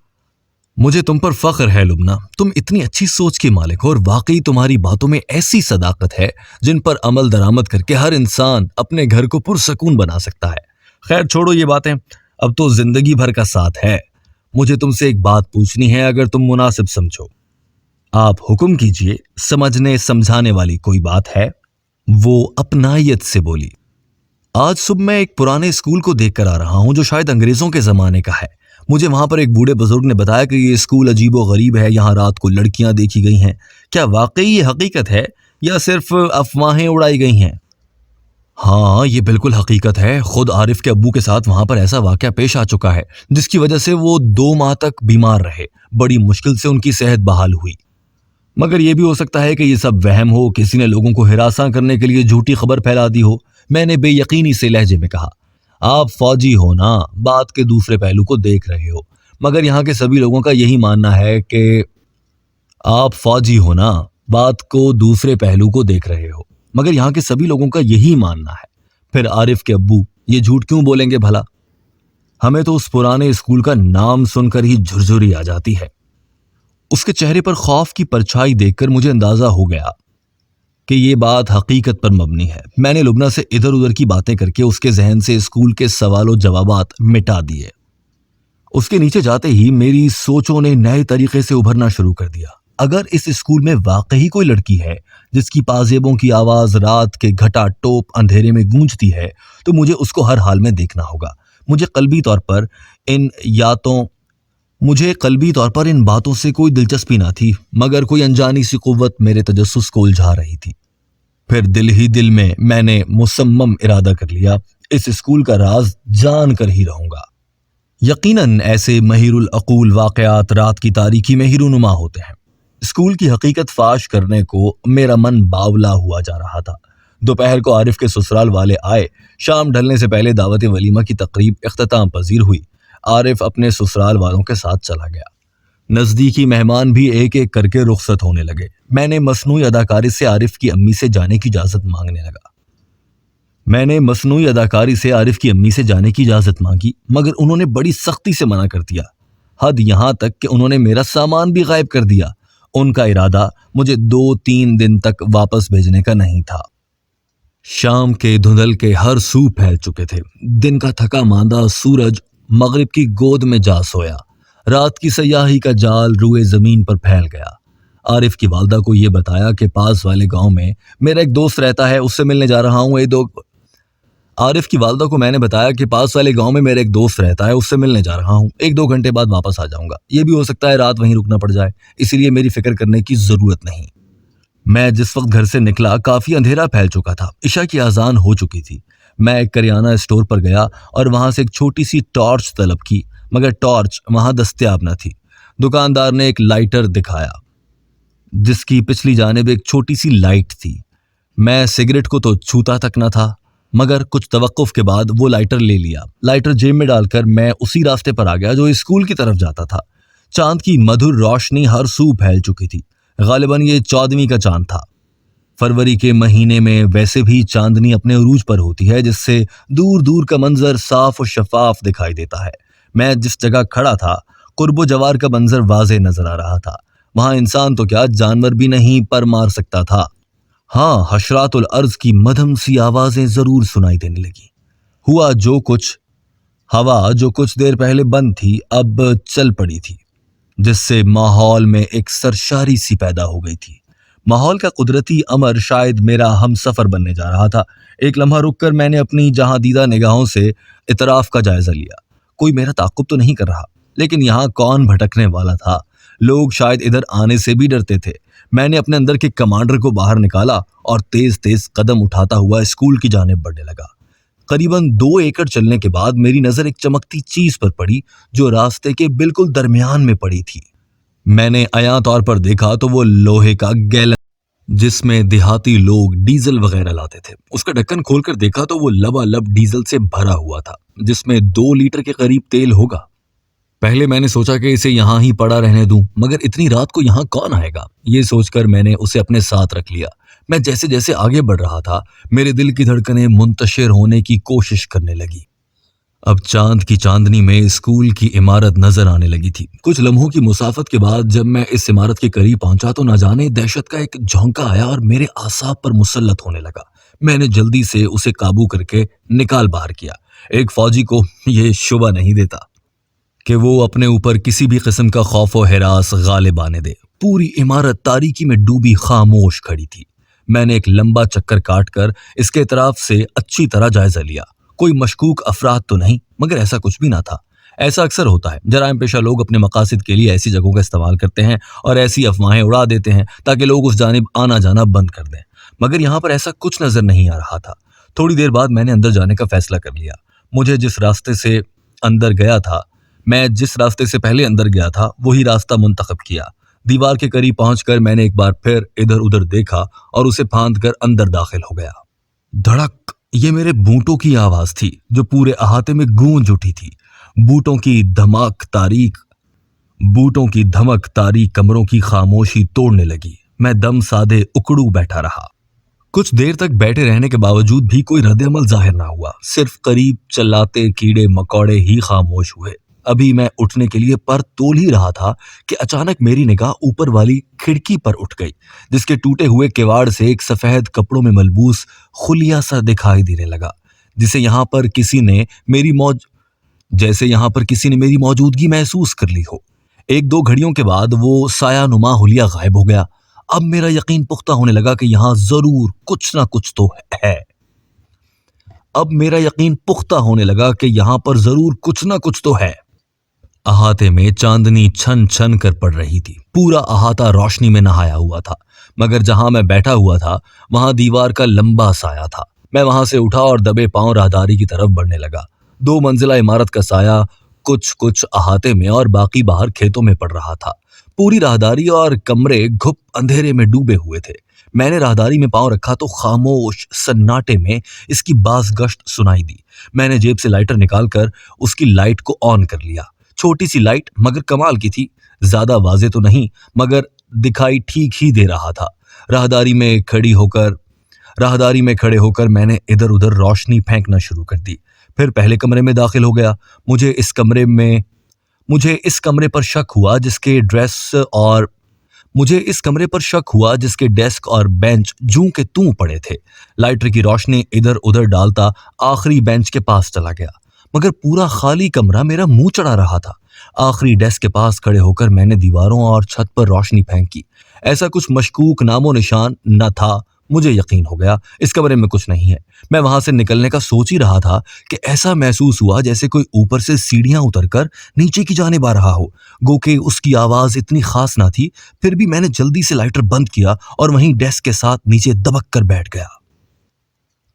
مجھے تم پر فخر ہے لبنہ، تم اتنی اچھی سوچ کے مالک ہو اور واقعی تمہاری باتوں میں ایسی صداقت ہے جن پر عمل درآمد کر کے ہر انسان اپنے گھر کو پرسکون بنا سکتا ہے۔ خیر چھوڑو یہ باتیں، اب تو زندگی بھر کا ساتھ ہے۔ مجھے تم سے ایک بات پوچھنی ہے اگر تم مناسب سمجھو۔ آپ حکم کیجئے، سمجھنے سمجھانے والی کوئی بات ہے؟ وہ اپنائیت سے بولی۔ آج صبح میں ایک پرانے اسکول کو دیکھ کر آ رہا ہوں جو شاید انگریزوں کے زمانے کا ہے۔ مجھے وہاں پر ایک بوڑھے بزرگ نے بتایا کہ یہ اسکول عجیب و غریب ہے، یہاں رات کو لڑکیاں دیکھی گئی ہیں۔ کیا واقعی یہ حقیقت ہے یا صرف افواہیں اڑائی گئی ہیں؟ ہاں یہ بالکل حقیقت ہے، خود عارف کے ابو کے ساتھ وہاں پر ایسا واقعہ پیش آ چکا ہے جس کی وجہ سے وہ 2 ماہ تک بیمار رہے، بڑی مشکل سے ان کی صحت بحال ہوئی۔ مگر یہ بھی ہو سکتا ہے کہ یہ سب وہم ہو، کسی نے لوگوں کو ہراساں کرنے کے لیے جھوٹی خبر پھیلا دی ہو۔ میں نے بے یقینی سے لہجے میں کہا۔ آپ فوجی ہو نا، بات کے دوسرے پہلو کو دیکھ رہے ہو، مگر یہاں کے سبھی لوگوں کا یہی ماننا ہے کہ آپ فوجی ہو نا، بات کو دوسرے پہلو کو دیکھ رہے ہو، مگر یہاں کے سبھی لوگوں کا یہی ماننا ہے۔ پھر عارف کے ابو یہ جھوٹ کیوں بولیں گے بھلا؟ ہمیں تو اس پرانے اسکول کا نام سن کر ہی جھرجھری آ جاتی ہے۔ اس کے چہرے پر خوف کی پرچھائی دیکھ کر مجھے اندازہ ہو گیا کہ یہ بات حقیقت پر مبنی ہے۔ میں نے لبنہ سے ادھر ادھر کی باتیں کر کے اس کے ذہن سے اسکول کے سوال و جوابات مٹا دیے۔ اس کے نیچے جاتے ہی میری سوچوں نے نئے طریقے سے ابھرنا شروع کر دیا۔ اگر اس اسکول میں واقعی کوئی لڑکی ہے جس کی پازیبوں کی آواز رات کے گھٹا ٹوپ اندھیرے میں گونجتی ہے تو مجھے اس کو ہر حال میں دیکھنا ہوگا۔ مجھے قلبی طور پر ان باتوں سے کوئی دلچسپی نہ تھی، مگر کوئی انجانی سی قوت میرے تجسس کو الجھا رہی تھی۔ پھر دل ہی دل میں نے مصمم ارادہ کر لیا، اس اسکول کا راز جان کر ہی رہوں گا۔ یقیناً ایسے مہیر العقول واقعات رات کی تاریکی میں ہی رونما ہوتے ہیں۔ اسکول کی حقیقت فاش کرنے کو میرا من باولا ہوا جا رہا تھا۔ دوپہر کو عارف کے سسرال والے آئے، شام ڈھلنے سے پہلے دعوت ولیمہ کی تقریب اختتام پذیر ہوئی۔ عارف اپنے سسرال والوں کے ساتھ چلا گیا۔ نزدیکی مہمان بھی ایک ایک کر کے رخصت ہونے لگے۔ میں نے مصنوعی اداکاری سے عارف کی امی سے جانے کی اجازت مانگی مگر انہوں نے بڑی سختی سے منع کر دیا، حد یہاں تک کہ انہوں نے میرا سامان بھی غائب کر دیا۔ ان کا ارادہ مجھے 2-3 دن تک واپس بھیجنے کا نہیں تھا۔ شام کے دھندل کے ہر سو پھیل چکے تھے۔ دن کا تھکا ماندہ سورج مغرب کی گود میں جا سویا۔ رات کی سیاہی کا جال روئے زمین پر پھیل گیا۔ عارف کی والدہ کو یہ بتایا کہ پاس والے گاؤں میں میرا ایک دوست رہتا ہے، اس سے ملنے جا رہا ہوں۔ ایک دو گھنٹے بعد واپس آ جاؤں گا، یہ بھی ہو سکتا ہے رات وہیں رکنا پڑ جائے، اسی لیے میری فکر کرنے کی ضرورت نہیں۔ میں جس وقت گھر سے نکلا کافی اندھیرا پھیل چکا تھا، عشاء کی اذان ہو چکی تھی۔ میں ایک کریانہ اسٹور پر گیا اور وہاں سے ایک چھوٹی سی ٹارچ طلب کی، مگر ٹارچ وہاں دستیاب نہ تھی۔ دکاندار نے ایک لائٹر دکھایا جس کی پچھلی جانب ایک چھوٹی سی لائٹ تھی۔ میں سگریٹ کو تو چھوتا تک نہ تھا، مگر کچھ توقف کے بعد وہ لائٹر لے لیا۔ لائٹر جیب میں ڈال کر میں اسی راستے پر آ گیا جو اسکول کی طرف جاتا تھا۔ چاند کی مدھر روشنی ہر سو پھیل چکی تھی۔ غالباً یہ 14ویں کا چاند تھا۔ فروری کے مہینے میں ویسے بھی چاندنی اپنے عروج پر ہوتی ہے، جس سے دور دور کا منظر صاف و شفاف دکھائی دیتا ہے۔ میں جس جگہ کھڑا تھا قرب و جوار کا منظر واضح نظر آ رہا تھا۔ وہاں انسان تو کیا جانور بھی نہیں پر مار سکتا تھا۔ ہاں، حشرات الارض کی مدھم سی آوازیں ضرور سنائی دینے لگی۔ ہوا ہوا جو کچھ دیر پہلے بند تھی اب چل پڑی تھی، جس سے ماحول میں ایک سرشاری سی پیدا ہو گئی تھی۔ ماحول کا قدرتی امر شاید میرا ہم سفر بننے جا رہا تھا۔ ایک لمحہ رک کر میں نے اپنی جہاں دیدہ نگاہوں سے اطراف کا جائزہ لیا۔ کوئی میرا تعاقب تو نہیں کر رہا، لیکن یہاں کون بھٹکنے والا تھا؟ لوگ شاید ادھر آنے سے بھی ڈرتے تھے۔ میں نے اپنے اندر کے کمانڈر کو باہر نکالا اور تیز تیز قدم اٹھاتا ہوا اسکول کی جانب بڑھنے لگا۔ قریباً 2 ایکڑ چلنے کے بعد میری نظر ایک چمکتی چیز پر پڑی جو راستے کے بالکل درمیان میں پڑی تھی۔ میں نے عیاں طور پر دیکھا تو وہ لوہے کا گیلن جس میں دیہاتی لوگ ڈیزل وغیرہ لاتے تھے، اس کا ڈھکن کھول کر دیکھا تو وہ لبالب ڈیزل سے بھرا ہوا تھا، جس میں 2 لیٹر کے قریب تیل ہوگا۔ پہلے میں نے سوچا کہ اسے یہاں ہی پڑا رہنے دوں، مگر اتنی رات کو یہاں کون آئے گا؟ یہ سوچ کر میں نے اسے اپنے ساتھ رکھ لیا۔ میں جیسے جیسے آگے بڑھ رہا تھا میرے دل کی دھڑکنیں منتشر ہونے کی کوشش کرنے لگی۔ اب چاند کی چاندنی میں اسکول کی عمارت نظر آنے لگی تھی۔ کچھ لمحوں کی مسافت کے بعد جب میں اس عمارت کے قریب پہنچا تو نہ جانے دہشت کا ایک جھونکا آیا اور میرے اعصاب پر مسلط ہونے لگا۔ میں نے جلدی سے اسے قابو کر کے نکال باہر کیا۔ ایک فوجی کو یہ شبہ نہیں دیتا کہ وہ اپنے اوپر کسی بھی قسم کا خوف و ہراس غالب آنے دے۔ پوری عمارت تاریکی میں ڈوبی خاموش کھڑی تھی۔ میں نے ایک لمبا چکر کاٹ کر اس کے اطراف سے اچھی طرح جائزہ لیا۔ کوئی مشکوک افراد تو نہیں، مگر ایسا کچھ بھی نہ تھا۔ ایسا اکثر ہوتا ہے، جرائم پیشہ لوگ اپنے مقاصد کے لیے ایسی جگہوں کا استعمال کرتے ہیں اور ایسی افواہیں اڑا دیتے ہیں تاکہ لوگ اس جانب آنا جانا بند کر دیں، مگر یہاں پر ایسا کچھ نظر نہیں آ رہا تھا۔ تھوڑی دیر بعد میں نے اندر جانے کا فیصلہ کر لیا۔ میں جس راستے سے پہلے اندر گیا تھا وہی راستہ منتخب کیا۔ دیوار کے قریب پہنچ کر میں نے ایک بار پھر ادھر ادھر دیکھا اور اسے پھاند کر اندر داخل ہو گیا۔ دھڑک! یہ میرے بوٹوں کی آواز تھی جو پورے احاطے میں گونج اٹھی تھی۔ بوٹوں کی دھمک تاریک کمروں کی خاموشی توڑنے لگی۔ میں دم سادے اکڑو بیٹھا رہا۔ کچھ دیر تک بیٹھے رہنے کے باوجود بھی کوئی رد عمل ظاہر نہ ہوا، صرف قریب چلاتے کیڑے مکوڑے ہی خاموش ہوئے۔ ابھی میں اٹھنے کے لیے پر تول ہی رہا تھا کہ اچانک میری نگاہ اوپر والی کھڑکی پر اٹھ گئی، جس کے ٹوٹے ہوئے کیواڑ سے ایک سفید کپڑوں میں ملبوس خلیہ سا دکھائی دینے لگا، جیسے یہاں پر کسی نے میری موجودگی محسوس کر لی ہو۔ 1-2 گھڑیوں کے بعد وہ سایہ نما حلیہ غائب ہو گیا۔ اب میرا یقین پختہ ہونے لگا کہ یہاں ضرور کچھ نہ کچھ تو ہے۔ احاطے میں چاندنی چھن چھن کر پڑ رہی تھی۔ پورا احاطہ روشنی میں نہایا ہوا تھا، مگر جہاں میں بیٹھا ہوا تھا وہاں دیوار کا لمبا سایہ تھا۔ میں وہاں سے اٹھا اور دبے پاؤں راہداری کی طرف بڑھنے لگا۔ 2 منزلہ عمارت کا سایہ کچھ احاطے میں اور باقی باہر کھیتوں میں پڑ رہا تھا۔ پوری راہداری اور کمرے گھپ اندھیرے میں ڈوبے ہوئے تھے۔ میں نے راہداری میں پاؤں رکھا تو خاموش سناٹے میں اس کی باز گشت سنائی دی۔ میں نے جیب سے لائٹر نکال کر اس کی لائٹ کو آن کر لیا۔ چھوٹی سی لائٹ مگر کمال کی تھی، زیادہ واضح تو نہیں مگر دکھائی ٹھیک ہی دے رہا تھا۔ راہداری میں کھڑے ہو کر میں نے ادھر ادھر روشنی پھینکنا شروع کر دی۔ پھر پہلے کمرے میں داخل ہو گیا۔ مجھے اس کمرے پر شک ہوا جس کے ڈیسک اور بینچ جوں کے توں پڑے تھے۔ لائٹر کی روشنی ادھر ادھر ڈالتا آخری بینچ کے پاس چلا گیا، مگر پورا خالی کمرہ میرا منہ چڑھا رہا تھا۔ آخری ڈیسک کے پاس کھڑے ہو کر میں نے دیواروں اور چھت پر روشنی پھینکی۔ ایسا کچھ مشکوک نام و نشان نہ تھا۔ مجھے یقین ہو گیا اس کمرے میں کچھ نہیں ہے۔ میں وہاں سے نکلنے کا سوچ ہی رہا تھا کہ ایسا محسوس ہوا جیسے کوئی اوپر سے سیڑھیاں اتر کر نیچے کی جانب آ رہا ہو، گو کہ اس کی آواز اتنی خاص نہ تھی۔ پھر بھی میں نے جلدی سے لائٹر بند کیا اور وہیں ڈیسک کے ساتھ نیچے دبک کر بیٹھ گیا۔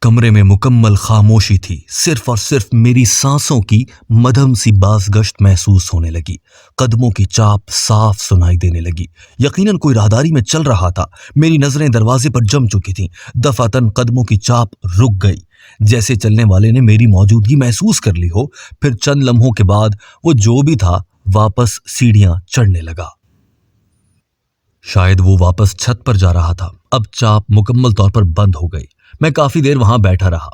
کمرے میں مکمل خاموشی تھی، صرف اور صرف میری سانسوں کی مدھم سی باز گشت محسوس ہونے لگی۔ قدموں کی چاپ صاف سنائی دینے لگی، یقیناً کوئی راہداری میں چل رہا تھا۔ میری نظریں دروازے پر جم چکی تھیں۔ دفعتاً قدموں کی چاپ رک گئی، جیسے چلنے والے نے میری موجودگی محسوس کر لی ہو۔ پھر چند لمحوں کے بعد وہ جو بھی تھا واپس سیڑھیاں چڑھنے لگا۔ شاید وہ واپس چھت پر جا رہا تھا۔ اب چاپ مکمل طور پر بند ہو گئی۔ میں کافی دیر وہاں بیٹھا رہا،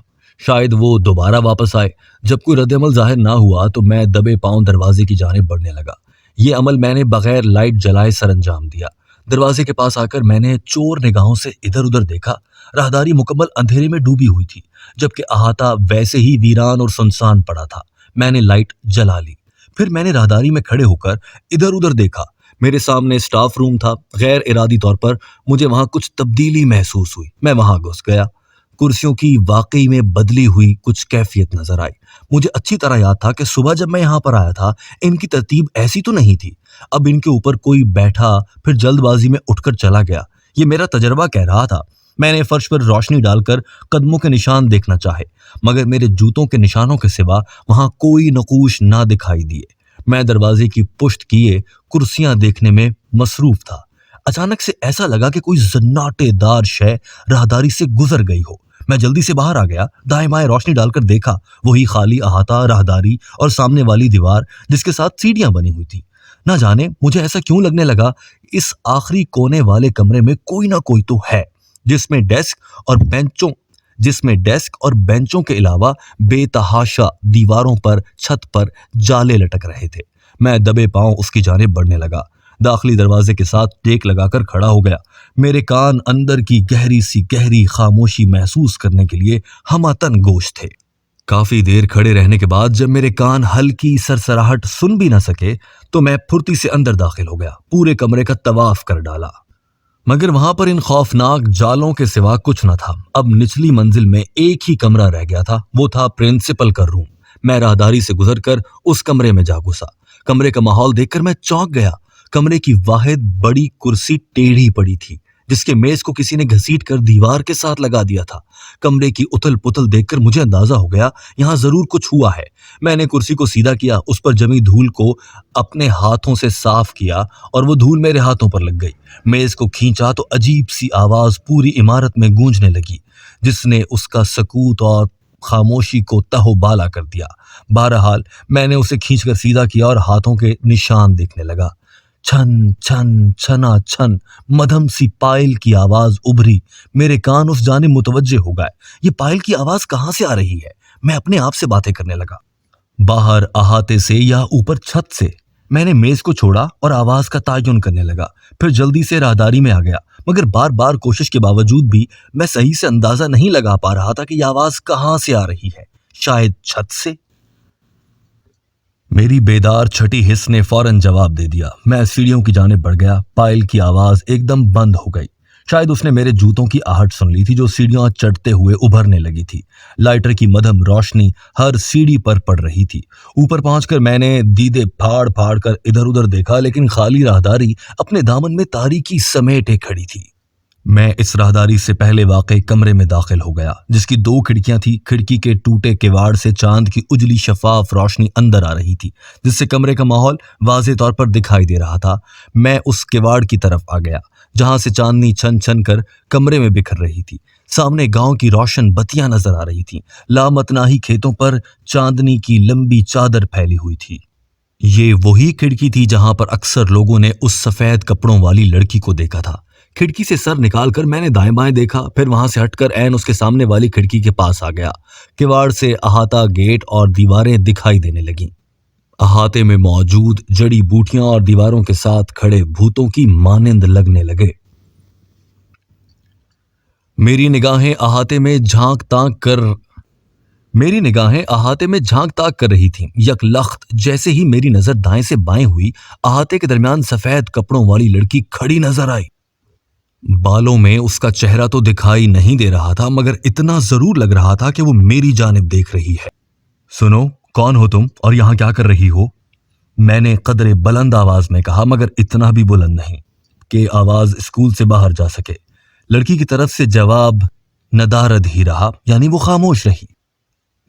شاید وہ دوبارہ واپس آئے۔ جب کوئی رد عمل ظاہر نہ ہوا تو میں دبے پاؤں دروازے کی جانب بڑھنے لگا۔ یہ عمل میں نے بغیر لائٹ جلائے سر انجام دیا۔ دروازے کے پاس آ کر میں نے چور نگاہوں سے ادھر ادھر دیکھا۔ راہداری مکمل اندھیرے میں ڈوبی ہوئی تھی، جبکہ احاطہ ویسے ہی ویران اور سنسان پڑا تھا۔ میں نے لائٹ جلا لی۔ پھر میں نے راہداری میں کھڑے ہو کر ادھر ادھر دیکھا۔ میرے سامنے اسٹاف روم تھا۔ غیر ارادی طور پر مجھے وہاں کچھ تبدیلی محسوس ہوئی۔ میں وہاں گھس گیا۔ کرسیوں کی واقعی میں بدلی ہوئی کچھ کیفیت نظر آئی۔ مجھے اچھی طرح یاد تھا کہ صبح جب میں یہاں پر آیا تھا ان کی ترتیب ایسی تو نہیں تھی۔ اب ان کے اوپر کوئی بیٹھا پھر جلد بازی میں اٹھ کر چلا گیا۔ یہ میرا تجربہ کہہ رہا تھا۔ میں نے فرش پر روشنی ڈال کر قدموں کے نشان دیکھنا چاہے، مگر میرے جوتوں کے نشانوں کے سوا وہاں کوئی نقوش نہ دکھائی دیے۔ میں دروازے کی پشت کیے کرسیاں دیکھنے میں مصروف تھا۔ اچانک سے ایسا لگا کہ کوئی زناٹے دار شے راہداری سے گزر گئی ہو۔ میں جلدی سے باہر آ گیا، دائیں بائیں روشنی ڈال کر دیکھا، وہی خالی احاطہ، راہداری اور سامنے والی دیوار جس کے ساتھ سیڑھیاں بنی ہوئی تھی۔ نہ جانے مجھے ایسا کیوں لگنے لگا اس آخری کونے والے کمرے میں کوئی نہ کوئی تو ہے، جس میں ڈیسک اور بینچوں کے علاوہ بے تحاشا دیواروں پر، چھت پر جالے لٹک رہے تھے۔ میں دبے پاؤں اس کی جانب بڑھنے لگا، داخلی دروازے کے ساتھ ٹیک لگا کر کھڑا ہو گیا۔ میرے کان اندر کی گہری خاموشی محسوس کرنے کے لیے ہمہ گوش تھے۔ کافی دیر کھڑے رہنے کے بعد جب میرے کان ہلکی سرسراہٹ سن بھی نہ سکے تو میں پھرتی سے اندر داخل ہو گیا، پورے کمرے کا طواف کر ڈالا، مگر وہاں پر ان خوفناک جالوں کے سوا کچھ نہ تھا۔ اب نچلی منزل میں ایک ہی کمرہ رہ گیا تھا، وہ تھا پرنسپل کا روم۔ میں راہداری سے گزر کر اس کمرے میں جا گھسا۔ کمرے کا ماحول دیکھ کر میں چونک گیا۔ کمرے کی واحد بڑی کرسی ٹیڑھی پڑی تھی، جس کے میز کو کسی نے گھسیٹ کر دیوار کے ساتھ لگا دیا تھا۔ کمرے کی اتھل پتھل دیکھ کر مجھے اندازہ ہو گیا یہاں ضرور کچھ ہوا ہے۔ میں نے کرسی کو سیدھا کیا، اس پر جمی دھول کو اپنے ہاتھوں سے صاف کیا اور وہ دھول میرے ہاتھوں پر لگ گئی۔ میز کو کھینچا تو عجیب سی آواز پوری عمارت میں گونجنے لگی، جس نے اس کا سکوت اور خاموشی کو تہو بالا کر دیا۔ بہرحال میں نے اسے کھینچ کر سیدھا کیا اور ہاتھوں کے نشان دیکھنے لگا۔ چھن چھن چھنا چھن مدھم سی پائل کی آواز ابھری۔ میرے کان اس جانب متوجہ ہو گئے۔ یہ پائل کی آواز کہاں سے آ رہی ہے؟ میں اپنے آپ سے باتیں کرنے لگا۔ باہر احاطے سے یا اوپر چھت سے؟ میں نے میز کو چھوڑا اور آواز کا تعین کرنے لگا، پھر جلدی سے راہداری میں آ گیا، مگر بار بار کوشش کے باوجود بھی میں صحیح سے اندازہ نہیں لگا پا رہا تھا کہ یہ آواز کہاں سے آ رہی ہے۔ شاید چھت سے؟ میری بیدار چھٹی حس نے فوراً جواب دے دیا۔ میں سیڑھیوں کی جانب بڑھ گیا۔ پائل کی آواز ایک دم بند ہو گئی۔ شاید اس نے میرے جوتوں کی آہٹ سن لی تھی جو سیڑھیاں چڑھتے ہوئے ابھرنے لگی تھی۔ لائٹر کی مدھم روشنی ہر سیڑھی پر پڑ رہی تھی۔ اوپر پہنچ کر میں نے دیدے پھاڑ پھاڑ کر ادھر ادھر دیکھا، لیکن خالی راہداری اپنے دامن میں تاریکی سمیٹے کھڑی تھی۔ मैं इस राहदारी से पहले वाक़ई कमरे में दाखिल हो गया, जिसकी 2 खिड़कियां थी। खिड़की के टूटे किवाड़ से चांद की उजली शफाफ रोशनी अंदर आ रही थी, जिससे कमरे का माहौल वाज़ेह तौर पर दिखाई दे रहा था। मैं उस किवाड़ की तरफ आ गया जहां से चांदनी छन छन कर कमरे में बिखर रही थी। सामने गांव की रोशन बत्तियां नजर आ रही थीं। लामतनाही खेतों पर चांदनी की लंबी चादर फैली हुई थी। ये वही खिड़की थी जहां पर अक्सर लोगों ने उस सफेद कपड़ों वाली लड़की को देखा था। खिड़की से सर निकालकर मैंने दाएं बाएं देखा, फिर वहां से हटकर ऐन उसके सामने वाली खिड़की के पास आ गया। किवाड़ से अहाता गेट और दीवारें दिखाई देने लगीं। अहाते में मौजूद जड़ी बूटियां और दीवारों के साथ खड़े भूतों की मानिंद लगने लगे। मेरी निगाहें अहाते में झांक ताक कर रही थीं। यकलख्त जैसे ही मेरी नजर दाएं से बाएं हुई, अहाते के दरमियान सफेद कपड़ों वाली लड़की खड़ी नजर आई। बालों में उसका चेहरा तो दिखाई नहीं दे रहा था, मगर इतना जरूर लग रहा था कि वो मेरी जानिब देख रही है। सुनो, कौन हो तुम और यहां क्या कर रही हो? मैंने कदरे बुलंद आवाज में कहा, मगर इतना भी बुलंद नहीं कि आवाज स्कूल से बाहर जा सके। लड़की की तरफ से जवाब नदारद ही रहा, यानी वो खामोश रही।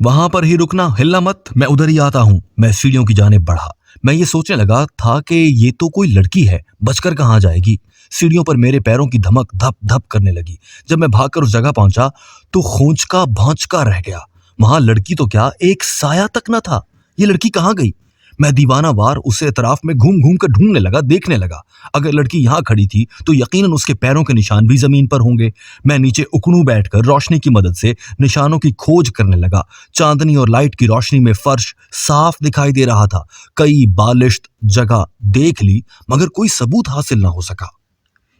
वहां पर ही रुकना, हिलना मत, मैं उधर ही आता हूं। मैं सीढ़ियों की जानिब बढ़ा। मैं ये सोचने लगा था कि ये तो कोई लड़की है, बचकर कहां जाएगी। सीढ़ियों पर मेरे पैरों की धमक धप धप करने लगी। जब मैं भागकर उस जगह पहुंचा तो खोंचका भौंचका रह गया। वहां लड़की तो क्या, एक साया तक न था। ये लड़की कहां गई? मैं दीवाना वार उसे अतराफ में घूम घूम कर ढूंढने लगा, देखने लगा। अगर लड़की यहां खड़ी थी तो यकीनन उसके पैरों के निशान भी जमीन पर होंगे। मैं नीचे उकड़ू बैठकर रोशनी की मदद से निशानों की खोज करने लगा। चांदनी और लाइट की रोशनी में फर्श साफ दिखाई दे रहा था। कई बालिश्त जगह देख ली, मगर कोई सबूत हासिल ना हो सका।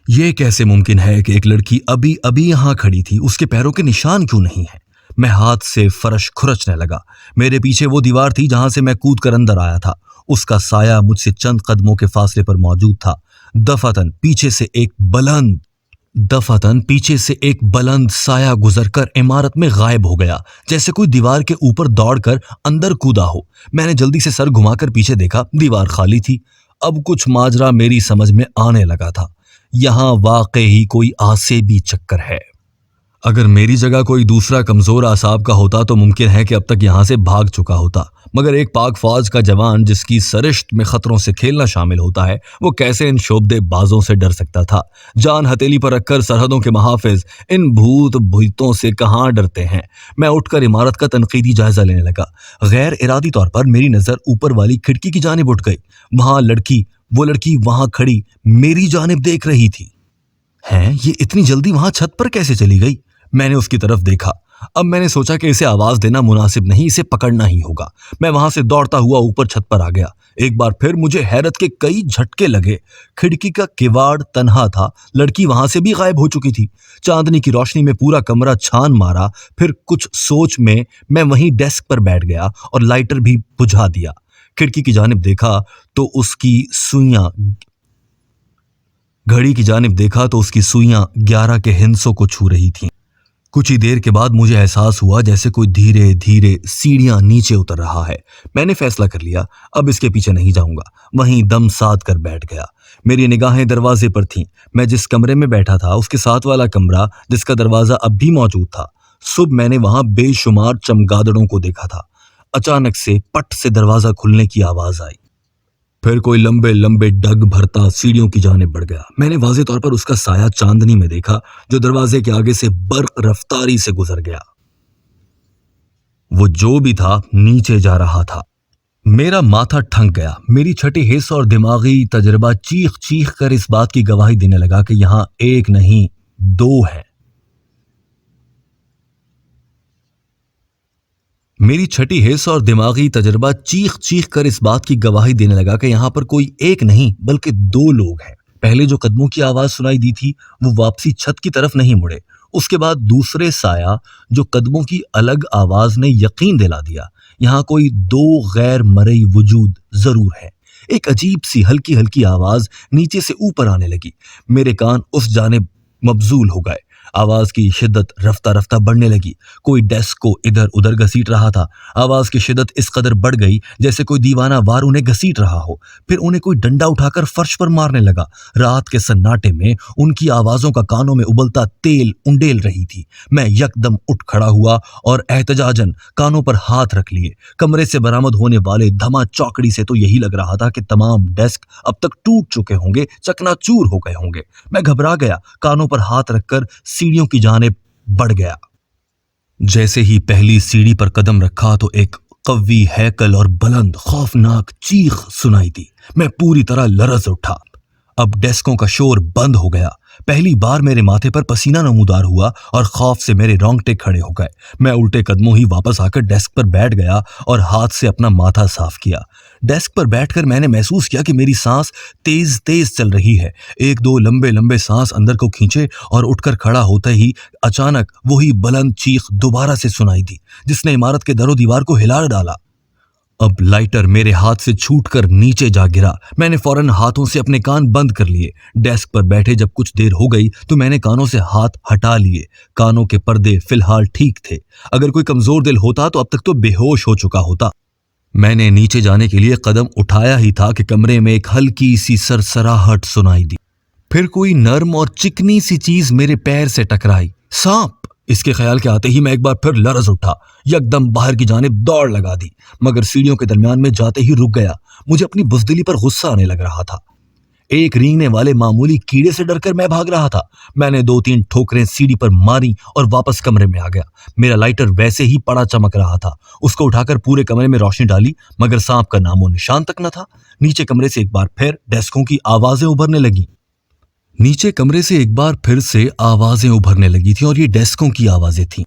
यह कैसे मुमकिन है कि एक लड़की अभी अभी यहां खड़ी थी, उसके पैरों के निशान क्यों नहीं है? मैं हाथ से फर्श खुरचने लगा। मेरे पीछे वो दीवार थी जहां से मैं कूद कर अंदर आया था। उसका साया मुझसे चंद कदमों के फासले पर मौजूद था। दफातन पीछे से एक बुलंद साया गुजरकर इमारत में गायब हो गया, जैसे कोई दीवार के ऊपर दौड़कर अंदर कूदा हो। मैंने जल्दी से सर घुमाकर पीछे देखा, दीवार खाली थी। अब कुछ माजरा मेरी समझ में आने लगा था। यहां वाकई ही कोई आसेबी चक्कर है। अगर मेरी जगह कोई दूसरा कमजोर आसाब का होता तो मुमकिन है कि अब तक यहां से भाग चुका होता, मगर एक पाक फौज का जवान जिसकी सरिश्त में खतरों से खेलना शामिल होता है, वो कैसे इन शोबदे बाजों से डर सकता था? जान हथेली पर रखकर सरहदों के महाफिज इन भूतों से कहां डरते हैं? मैं उठकर इमारत का तनकीदी जायजा लेने लगा। गैर इरादी तौर पर मेरी नजर ऊपर वाली खिड़की की जानिब उठ गई। वो लड़की वहां खड़ी मेरी जानिब देख रही थी। हैं, ये इतनी जल्दी वहां छत पर कैसे चली गई? मैंने उसकी तरफ देखा। अब मैंने सोचा कि इसे आवाज देना मुनासिब नहीं, इसे पकड़ना ही होगा। मैं वहां से दौड़ता हुआ ऊपर छत पर आ गया। एक बार फिर मुझे हैरत के कई झटके लगे। खिड़की का किवाड़ तन्हा था, लड़की वहां से भी गायब हो चुकी थी। चांदनी की रोशनी में पूरा कमरा छान मारा। फिर कुछ सोच में मैं वहीं डेस्क पर बैठ गया और लाइटर भी बुझा दिया। खिड़की की जानिब देखा तो उसकी सुइयां 11 के हिंसों को छू रही थीं। कुछ ही देर के बाद मुझे एहसास हुआ जैसे कोई धीरे धीरे सीढ़ियां नीचे उतर रहा है। मैंने फैसला कर लिया, अब इसके पीछे नहीं जाऊंगा। वहीं दम साध कर बैठ गया। मेरी निगाहें दरवाजे पर थीं। मैं जिस कमरे में बैठा था उसके साथ वाला कमरा, जिसका दरवाजा अब भी मौजूद था। सुबह मैंने वहां बेशुमार चमगादड़ों को देखा था। अचानक से पट से दरवाजा खुलने की आवाज आई। फिर कोई लंबे लंबे डग भरता सीढ़ियों की जानिब बढ़ गया। मैंने वाज़ेह तौर पर उसका साया चांदनी में देखा, जो दरवाजे के आगे से बर्क रफ्तारी से गुजर गया। वो जो भी था नीचे जा रहा था। मेरा माथा ठंक गया। मेरी छठी हिस्स और दिमागी तजर्बा चीख चीख कर इस बात की गवाही देने लगा कि यहां एक नहीं, 2 है। मेरी छठी हिस्स और दिमागी तजर्बा चीख चीख कर इस बात की गवाही देने लगा कि यहां पर कोई एक नहीं बल्कि 2 लोग हैं। पहले जो कदमों की आवाज सुनाई दी थी वो वापसी छत की तरफ नहीं मुड़े। उसके बाद दूसरे साया जो कदमों की अलग आवाज ने यकीन दिला दिया, यहां कोई 2 गैर मरई वजूद जरूर है। एक अजीब सी हल्की हल्की आवाज नीचे से ऊपर आने लगी। मेरे कान उस जानिब मबजूल हो गए। आवाज की शिद्दत रफ्ता रफ्ता बढ़ने लगी। कोई डेस्क को इधर उधर घसीट रहा था। आवाज की शिद्दत इस कदर बढ़ गई जैसे कोई दीवाना वार उन्हें घसीट रहा हो। फिर उन्हें कोई डंडा उठाकर फर्श पर मारने लगा। रात के सन्नाटे में उनकी आवाजों का कानों में उबलता तेल उंडेल रही थी। मैं यकदम उठ खड़ा हुआ और एहतजाजन कानों पर हाथ रख लिए। कमरे से बरामद होने वाले धमा चौकड़ी से तो यही लग रहा था कि तमाम डेस्क अब तक टूट चुके होंगे, चकनाचूर हो गए होंगे। मैं घबरा गया, कानों पर हाथ रखकर सीढ़ियों की जानिब बढ़ गया। जैसे ही पहली सीढ़ी पर कदम रखा तो एक कव्वी हैकल और बुलंद खौफनाक चीख सुनाई दी। मैं पूरी तरह लरज उठा। अब डेस्कों का शोर बंद हो गया। पहली बार मेरे माथे पर पसीना नमूदार हुआ और खौफ से मेरे रोंगटे खड़े हो गए। मैं उल्टे कदमों ही वापस आकर डेस्क पर बैठ गया और हाथ से अपना माथा साफ किया। डेस्क पर बैठकर मैंने महसूस किया कि मेरी सांस तेज तेज चल रही है। एक दो लंबे लंबे सांस अंदर को खींचे और उठकर खड़ा होते ही अचानक वही बुलंद चीख दोबारा से सुनाई दी, जिसने इमारत के दरो दीवार को हिला डाला। अब लाइटर मेरे हाथ से छूटकर नीचे जा गिरा। मैंने फौरन हाथों से अपने कान बंद कर लिए। डेस्क पर बैठे जब कुछ देर हो गई तो मैंने कानों से हाथ हटा लिए। कानों के पर्दे फिलहाल ठीक थे। अगर कोई कमजोर दिल होता तो अब तक तो बेहोश हो चुका होता। मैंने नीचे जाने के लिए कदम उठाया ही था कि कमरे में एक हल्की सी सरसराहट सुनाई दी। फिर कोई नर्म और चिकनी सी चीज मेरे पैर से टकराई। सांप! इसके ख्याल के आते ही मैं एक बार फिर लरज उठा, यकदम बाहर की जानिब दौड़ लगा दी, मगर सीढ़ियों के दरमियान में जाते ही रुक गया। मुझे अपनी बुजदिली पर गुस्सा आने लग रहा था। एक रेंगने वाले मामूली कीड़े से डरकर मैं भाग रहा था। मैंने 2-3 ठोकरें सीढ़ी पर मारी और वापस कमरे में आ गया। मेरा लाइटर वैसे ही पड़ा चमक रहा था। उसको उठाकर पूरे कमरे में रोशनी डाली, मगर सांप का नामो निशान तक न था। नीचे कमरे से एक बार फिर डेस्कों की आवाजें उभरने लगी। नीचे कमरे से एक बार फिर से आवाजें उभरने लगी थी और ये डेस्कों की आवाजें थीं।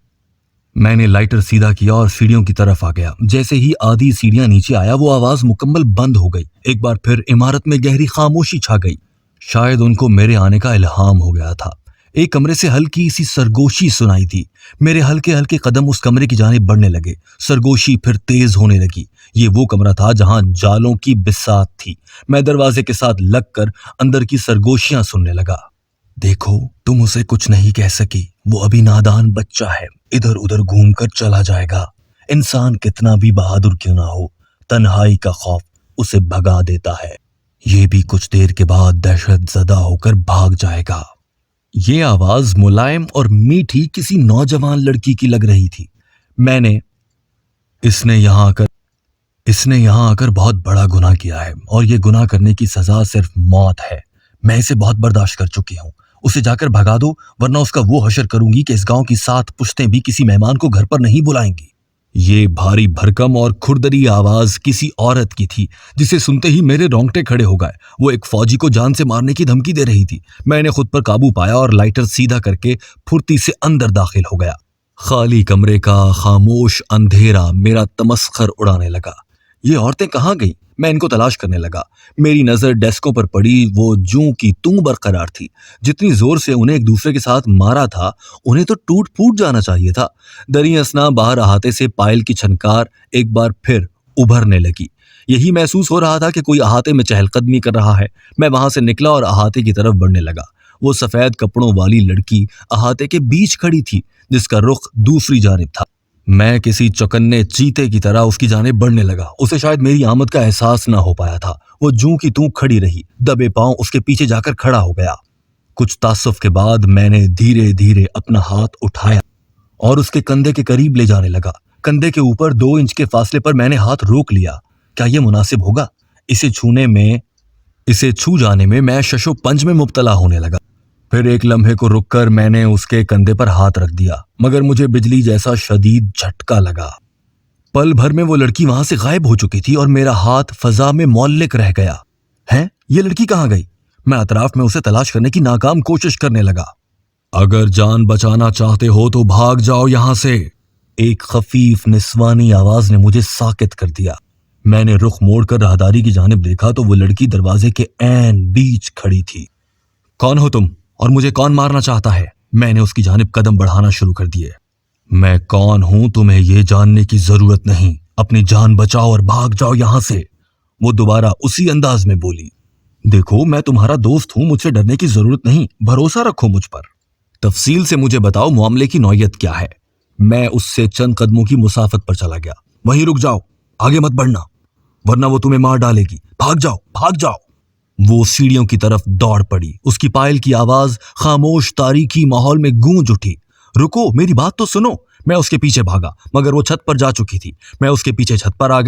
मैंने लाइटर सीधा किया और सीढ़ियों की तरफ आ गया। जैसे ही आधी सीढ़ियां नीचे आया वो आवाज मुकम्मल बंद हो गई। एक बार फिर इमारत में गहरी खामोशी छा गई। शायद उनको मेरे आने का इल्हाम हो गया था। एक कमरे से हल्की सी सरगोशी सुनाई दी। मेरे हल्के हल्के कदम उस कमरे की जानिब बढ़ने लगे। सरगोशी फिर तेज होने लगी। ये वो कमरा था जहां जालों की बिसात थी। मैं दरवाजे के साथ लगकर अंदर की सरगोशियां सुनने लगा। देखो, तुम उसे कुछ नहीं कह सकी। वो अभी नादान बच्चा है, इधर उधर घूमकर चला जाएगा। इंसान कितना भी बहादुर क्यों ना हो, तन्हाई का खौफ उसे भगा देता है। ये भी कुछ देर के बाद दहशत ज़दा होकर भाग जाएगा। ये आवाज मुलायम और मीठी किसी नौजवान लड़की की लग रही थी। इसने यहाँ आकर बहुत बड़ा गुनाह किया है और ये गुनाह करने की सजा सिर्फ मौत है। मैं इसे बहुत बर्दाश्त कर चुकी हूँ। उसे जाकर भगा दो, वरना उसका वो हशर करूंगी कि इस गांव की 7 पुश्तें भी किसी मेहमान को घर पर नहीं बुलाएंगी। ये भारी भरकम और खुरदरी आवाज किसी औरत की थी, जिसे सुनते ही मेरे रोंगटे खड़े हो गए। वो एक फौजी को जान से मारने की धमकी दे रही थी। मैंने खुद पर काबू पाया और लाइटर सीधा करके फुर्ती से अंदर दाखिल हो गया। खाली कमरे का खामोश अंधेरा मेरा तमस्खर उड़ाने लगा। ये औरतें कहाँ गई? मैं इनको तलाश करने लगा। मेरी नजर डेस्कों पर पड़ी। वो जूं की तूं बरकरार थी। जितनी जोर से उन्हें एक दूसरे के साथ मारा था, उन्हें तो टूट फूट जाना चाहिए था। दरी असना बाहर अहाते से पायल की छनकार एक बार फिर उभरने लगी। यही महसूस हो रहा था कि कोई अहाते में चहलकदमी कर रहा है। मैं वहां से निकला और अहाते की तरफ बढ़ने लगा। वो सफेद कपड़ों वाली लड़की अहाते के बीच खड़ी थी, जिसका रुख दूसरी जानिब था। मैं किसी चौकन्ने चीते की तरह उसकी जानिब बढ़ने लगा। उसे शायद मेरी आमद का एहसास ना हो पाया था। वो जूं की तूं खड़ी रही। दबे पांव उसके पीछे जाकर खड़ा हो गया। कुछ तासुफ के बाद मैंने धीरे धीरे अपना हाथ उठाया और उसके कंधे के करीब ले जाने लगा। कंधे के ऊपर 2 इंच के फासले पर मैंने हाथ रोक लिया। क्या यह मुनासिब होगा? इसे छू जाने में मैं शशो पंज में मुब्तला होने लगा। फिर एक लम्हे को रुककर मैंने उसके कंधे पर हाथ रख दिया, मगर मुझे बिजली जैसा शदीद झटका लगा। पल भर में वो लड़की वहां से गायब हो चुकी थी और मेरा हाथ फजा में मौलिक रह गया। हैं? ये लड़की कहाँ गई? मैं अतराफ में उसे तलाश करने की नाकाम कोशिश करने लगा। अगर जान बचाना चाहते हो तो भाग जाओ यहां से। एक खफीफ निस्वानी आवाज ने मुझे साकित कर दिया। मैंने रुख मोड़कर राहदारी की जानिब देखा तो वो लड़की दरवाजे के ऐन बीच खड़ी थी। कौन हो तुम और मुझे कौन मारना चाहता है? मैंने उसकी जानिब कदम बढ़ाना शुरू कर दिए। मैं कौन हूं तुम्हें यह जानने की जरूरत नहीं। अपनी जान बचाओ और भाग जाओ यहां से। वो दोबारा उसी अंदाज में बोली। देखो, मैं तुम्हारा दोस्त हूं, मुझसे डरने की जरूरत नहीं। भरोसा रखो मुझ पर। तफसील से मुझे बताओ मामले की नौयत क्या है। मैं उससे चंद कदमों की मुसाफत पर चला गया। वहीं रुक जाओ, आगे मत बढ़ना, वरना वो तुम्हें मार डालेगी। भाग जाओ, भाग जाओ। वो सीढ़ियों की तरफ दौड़ पड़ी। उसकी पायल की आवाज खामोश तारीखी माहौल में गूंज उठी। रुको, मेरी बात तो सुनो। मैं उसके पीछे भागा, मगर वो छत पर जा चुकी थी। मैं उसके पीछे छत पर आ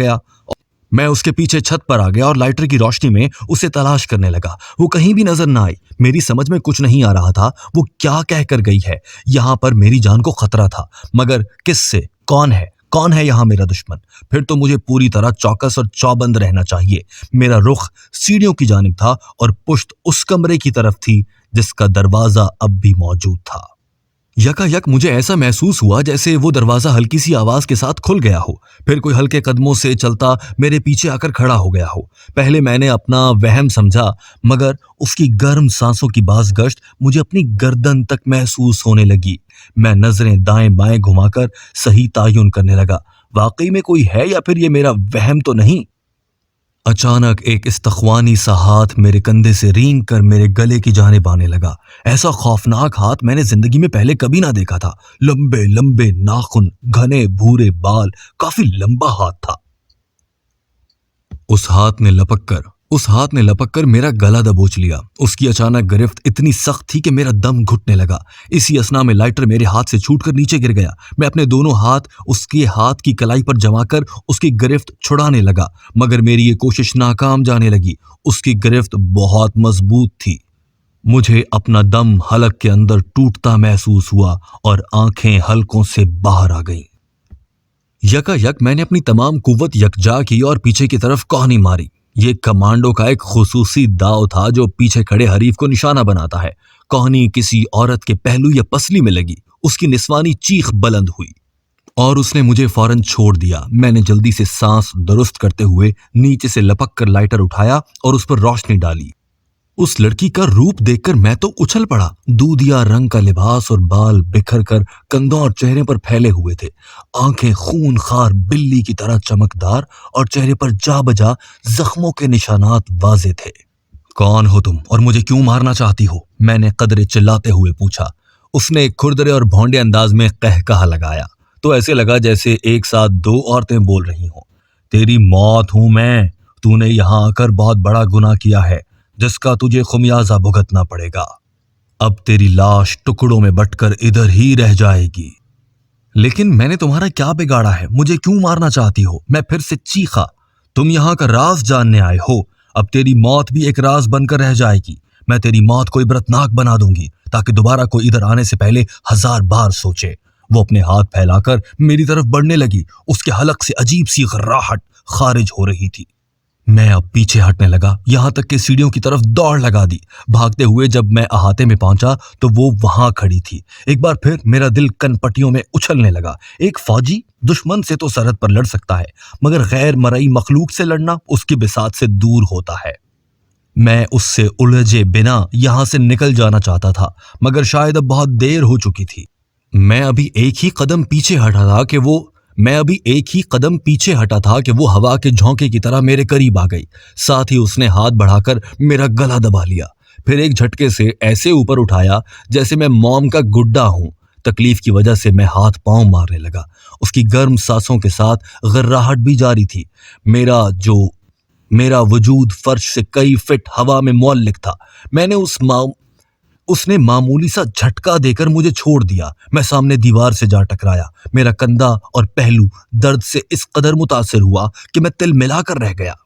गया और लाइटर की रोशनी में उसे तलाश करने लगा। वो कहीं भी नजर ना आई। मेरी समझ में कुछ नहीं आ रहा था वो क्या कह कर गई है। यहां पर मेरी जान को खतरा था, मगर किससे? कौन है यहां मेरा दुश्मन? फिर तो मुझे पूरी तरह चौकस और चौबंद रहना चाहिए। मेरा रुख सीढ़ियों की जानिब था और पुश्त उस कमरे की तरफ थी जिसका दरवाजा अब भी मौजूद था। यकायक मुझे ऐसा महसूस हुआ जैसे वो दरवाजा हल्की सी आवाज के साथ खुल गया हो, फिर कोई हल्के कदमों से चलता मेरे पीछे आकर खड़ा हो गया हो। पहले मैंने अपना वहम समझा, मगर उसकी गर्म सांसों की बाज़गश्त मुझे अपनी गर्दन तक महसूस होने लगी। मैं नजरें दाएं बाएं घुमाकर सही तायुन करने लगा। वाकई में कोई है या फिर ये मेरा वहम तो नहीं? अचानक एक इस्तख्वानी सा हाथ मेरे कंधे से रेंग कर मेरे गले की जानिब आने लगा। ऐसा खौफनाक हाथ मैंने जिंदगी में पहले कभी ना देखा था। लंबे लंबे नाखून, घने भूरे बाल, काफी लंबा हाथ था। उस हाथ ने लपक कर मेरा गला दबोच लिया। उसकी अचानक गिरफ्त इतनी सख्त थी कि मेरा दम घुटने लगा। इसी असना में लाइटर मेरे हाथ से छूटकर नीचे गिर गया। मैं अपने दोनों हाथ उसके हाथ की कलाई पर जमाकर उसकी गिरफ्त छुड़ाने लगा, मगर मेरी ये कोशिश नाकाम जाने लगी। उसकी गिरफ्त बहुत मजबूत थी। मुझे अपना दम हलक के अंदर टूटता महसूस हुआ और आंखें हलकों से बाहर आ गईं। यकायक मैंने अपनी तमाम कुव्वत यकजा की और पीछे की तरफ कौहनी मारी। ये कमांडो का एक खुसूसी दाव था जो पीछे खड़े हरीफ को निशाना बनाता है। कौहनी किसी औरत के पहलू या पसली में लगी। उसकी निस्वानी चीख बुलंद हुई और उसने मुझे फौरन छोड़ दिया। मैंने जल्दी से सांस दुरुस्त करते हुए नीचे से लपक कर लाइटर उठाया और उस पर रोशनी डाली। उस लड़की का रूप देखकर मैं तो उछल पड़ा। दूधिया रंग का लिबास और बाल बिखर कर कंधों और चेहरे पर फैले हुए थे। आंखें खूनखार बिल्ली की तरह चमकदार और चेहरे पर जा बजा जख्मों के निशानात वाजे थे। कौन हो तुम और मुझे क्यों मारना चाहती हो? मैंने कदरे चिल्लाते हुए पूछा। उसने एक खुरदरे और भौंडे अंदाज में कहकहा लगाया तो ऐसे लगा जैसे एक साथ दो औरतें बोल रही हों। तेरी मौत हूं मैं। तूने यहां आकर बहुत बड़ा गुनाह किया है जिसका तुझे खुमियाजा भुगतना पड़ेगा। अब तेरी लाश टुकड़ों में बंटकर इधर ही रह जाएगी। लेकिन मैंने तुम्हारा क्या बिगाड़ा है? मुझे क्यों मारना चाहती हो? मैं फिर से चीखा। तुम यहाँ का राज जानने आए हो। अब तेरी मौत भी एक राज बनकर रह जाएगी। मैं तेरी मौत को इबरतनाक बना दूंगी ताकि दोबारा कोई इधर आने से पहले 1000 बार सोचे। वो अपने हाथ फैलाकर मेरी तरफ बढ़ने लगी। उसके हलक से अजीब सी गर्राहट खारिज हो रही थी। मैं अब पीछे हटने लगा, यहां तक कि सीढ़ियों की तरफ दौड़ लगा दी। भागते हुए जब मैं अहाते में पहुंचा तो वो वहां खड़ी थी। एक बार फिर मेरा दिल कनपटियों में उछलने लगा। एक फौजी दुश्मन से तो सरहद पर लड़ सकता है, मगर गैर मरई मखलूक से लड़ना उसकी बिसात से दूर होता है। मैं उससे उलझे बिना यहां से निकल जाना चाहता था, मगर शायद अब बहुत देर हो चुकी थी। मैं अभी एक ही कदम पीछे हटा था कि वो हवा के झोंके की तरह मेरे करीब आ गई। साथ ही उसने हाथ बढ़ाकर मेरा गला दबा लिया, फिर एक झटके से ऐसे ऊपर उठाया जैसे मैं मोम का गुड्डा हूं। तकलीफ की वजह से मैं हाथ पांव मारने लगा। उसकी गर्म सांसों के साथ गर्राहट भी जारी थी। मेरा वजूद फर्श से कई फीट हवा में मुअल्लिक था। उसने मामूली सा झटका देकर मुझे छोड़ दिया। मैं सामने दीवार से जा टकराया। मेरा कंधा और पहलू दर्द से इस कदर मुतासिर हुआ कि मैं तिल मिलाकर रह गया।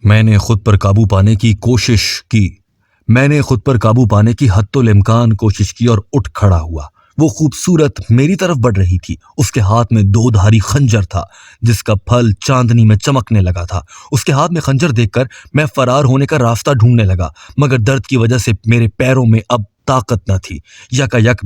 मैंने खुद पर काबू पाने की हत्तुल इम्कान कोशिश की और उठ खड़ा हुआ। वो खूबसूरत मेरी तरफ बढ़ रही थी। उसके हाथ में 2 धारी खंजर था जिसका फल चांदनी में चमकने लगा था। उसके हाथ में खंजर देखकर मैं फरार होने का रास्ता ढूंढने लगा, मगर दर्द की वजह से मेरे पैरों में अब ताकत न थी। यकायक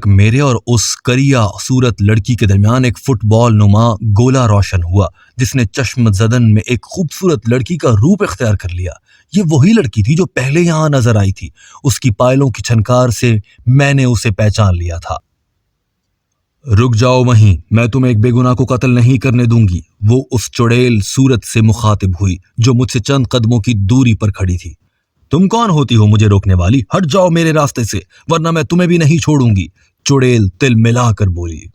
मेरे और उस करिया सूरत लड़की के दरमियान एक फुटबॉल नुमा गोला रोशन हुआ जिसने चश्म ज़दन में एक खूबसूरत लड़की का रूप इख्तियार कर लिया। ये वही लड़की थी जो पहले यहां नजर आई थी। उसकी पायलों की छनकार से मैंने उसे पहचान लिया था। रुक जाओ वहीं, मैं तुम्हें एक बेगुनाह को कत्ल नहीं करने दूंगी। वो उस चुड़ैल सूरत से मुखातिब हुई जो मुझसे चंद कदमों की दूरी पर खड़ी थी। तुम कौन होती हो मुझे रोकने वाली? हट जाओ मेरे रास्ते से, वरना मैं तुम्हें भी नहीं छोड़ूंगी, चुड़ैल तिल मिलाकर बोली।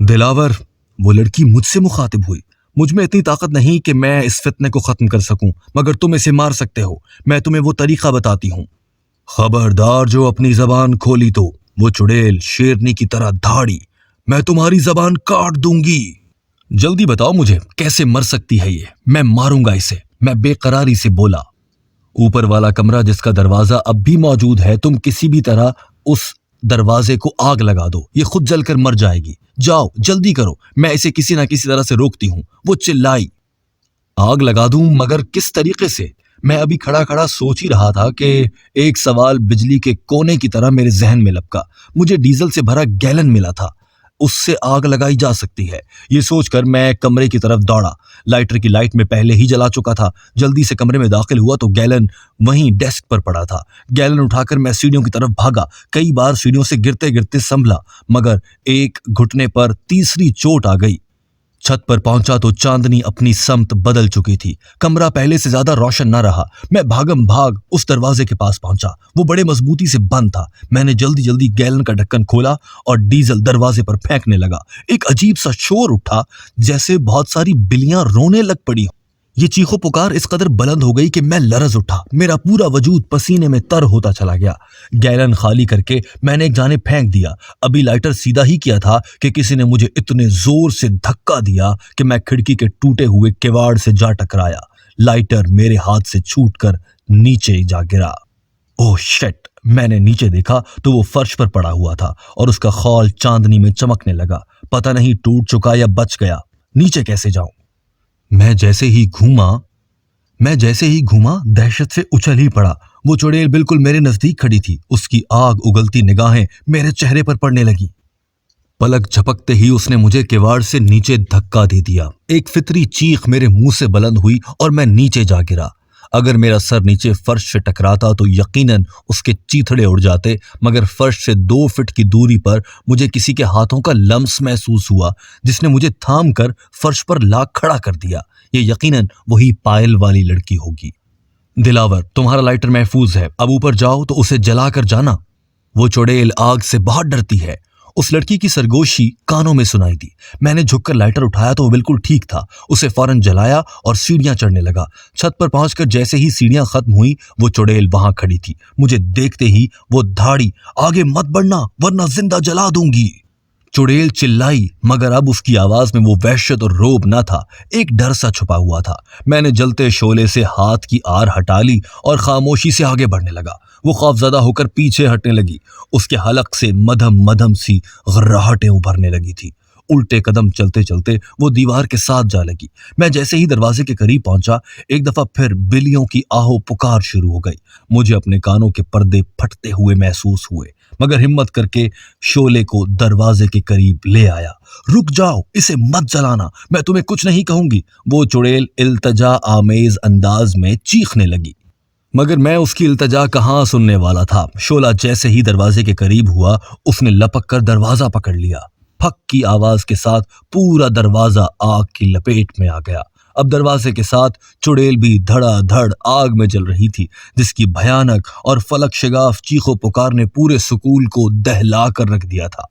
दिलावर, वो लड़की मुझसे मुखातिब हुई। मुझ में इतनी ताकत नहीं कि मैं इस फितने को खत्म कर सकूं, मगर तुम इसे मार सकते हो। मैं तुम्हें वो तरीका बताती हूँ। खबरदार जो अपनी जबान खोली तो, वो चुड़ैल शेरनी की तरह धाड़ी। मैं तुम्हारी जबान काट दूंगी। जल्दी बताओ मुझे कैसे मर सकती है ये, मैं मारूंगा इसे, मैं बेकरारी से बोला। ऊपर वाला कमरा जिसका दरवाजा अब भी मौजूद है, तुम किसी भी तरह उस दरवाजे को आग लगा दो, ये खुद जलकर मर जाएगी। जाओ जल्दी करो, मैं इसे किसी ना किसी तरह से रोकती हूं। वो चिल्लाई। आग लगा दूं, मगर किस तरीके से? मैं अभी खड़ा खड़ा सोच ही रहा था कि एक सवाल बिजली के कोने की तरह मेरे जहन में लपका। मुझे डीजल से भरा गैलन मिला था, उससे आग लगाई जा सकती है। ये सोचकर मैं कमरे की तरफ दौड़ा। लाइटर की लाइट में पहले ही जला चुका था। जल्दी से कमरे में दाखिल हुआ तो गैलन वहीं डेस्क पर पड़ा था। गैलन उठाकर मैं सीढ़ियों की तरफ भागा। कई बार सीढ़ियों से गिरते गिरते संभला, मगर एक घुटने पर तीसरी चोट आ गई। छत पर पहुंचा तो चांदनी अपनी समत बदल चुकी थी। कमरा पहले से ज्यादा रोशन न रहा। मैं भागम भाग उस दरवाजे के पास पहुंचा। वो बड़े मजबूती से बंद था। मैंने जल्दी जल्दी गैलन का ढक्कन खोला और डीजल दरवाजे पर फेंकने लगा। एक अजीब सा शोर उठा, जैसे बहुत सारी बिल्लियां रोने लग पड़ी। ये चीखो पुकार इस कदर बुलंद हो गई कि मैं लरज उठा। मेरा पूरा वजूद पसीने में तर होता चला गया। गैलन खाली करके मैंने एक जाने फेंक दिया। अभी लाइटर सीधा ही किया था कि किसी ने मुझे इतने जोर से धक्का दिया कि मैं खिड़की के टूटे हुए किवाड़ से जा टकराया। लाइटर मेरे हाथ से छूटकर नीचे जा गिरा। Oh shit! मैंने नीचे देखा तो वो फर्श पर पड़ा हुआ था और उसका खौल चांदनी में चमकने लगा। पता नहीं टूट चुका या बच गया। नीचे कैसे जाऊं? मैं जैसे ही घूमा दहशत से उछल ही पड़ा। वो चुड़ैल बिल्कुल मेरे नजदीक खड़ी थी। उसकी आग उगलती निगाहें मेरे चेहरे पर पड़ने लगी। पलक झपकते ही उसने मुझे किवाड़ से नीचे धक्का दे दिया। एक फितरी चीख मेरे मुंह से बुलंद हुई और मैं नीचे जा गिरा। अगर मेरा सर नीचे फर्श से टकराता तो यकीनन उसके चीथड़े उड़ जाते, मगर फर्श से 2 फीट की दूरी पर मुझे किसी के हाथों का लम्स महसूस हुआ, जिसने मुझे थाम कर फर्श पर ला खड़ा कर दिया। ये यकीनन वही पायल वाली लड़की होगी। दिलावर, तुम्हारा लाइटर महफूज है, अब ऊपर जाओ तो उसे जला कर जाना। वो चुड़ैल आग से बहुत डरती है। उस लड़की की सरगोशी कानों में सुनाई दी। मैंने झुककर लाइटर उठाया तो वो बिल्कुल ठीक था। उसे फौरन जलाया और सीढ़ियां चढ़ने लगा। छत पर पहुंचकर जैसे ही सीढ़ियां खत्म हुई, वो चुड़ैल वहां खड़ी थी। मुझे देखते ही वो धाड़ी, आगे मत बढ़ना वरना जिंदा जला दूंगी। चुड़ैल चिल्लाई, मगर अब उसकी आवाज में वो वहशत और रोब न था, एक डर सा छुपा हुआ था। मैंने जलते शोले से हाथ की आर हटा ली और खामोशी से आगे बढ़ने लगा। वो खौफजदा होकर पीछे हटने लगी। उसके हलक से मधम मधम सी घर्राहटें उभरने लगी थी। उल्टे कदम चलते चलते वो दीवार के साथ जा लगी। मैं जैसे ही दरवाजे के करीब पहुंचा, एक दफा फिर बिल्लियों की आहो पुकार शुरू हो गई। मुझे अपने कानों के पर्दे फटते हुए महसूस हुए, मगर हिम्मत करके शोले को दरवाजे के करीब ले आया। रुक जाओ, इसे मत जलाना, मैं तुम्हें कुछ नहीं कहूंगी। वो चुड़ैल इल्तजा आमेज अंदाज में चीखने लगी, मगर मैं उसकी इल्तजा कहाँ सुनने वाला था। शोला जैसे ही दरवाजे के करीब हुआ, उसने लपक कर दरवाजा पकड़ लिया। फक की आवाज के साथ पूरा दरवाजा आग की लपेट में आ गया। अब दरवाजे के साथ चुड़ैल भी धड़ाधड़ आग में जल रही थी, जिसकी भयानक और फलक शिगाफ चीखों पुकार ने पूरे सुकूल को दहला कर रख दिया था।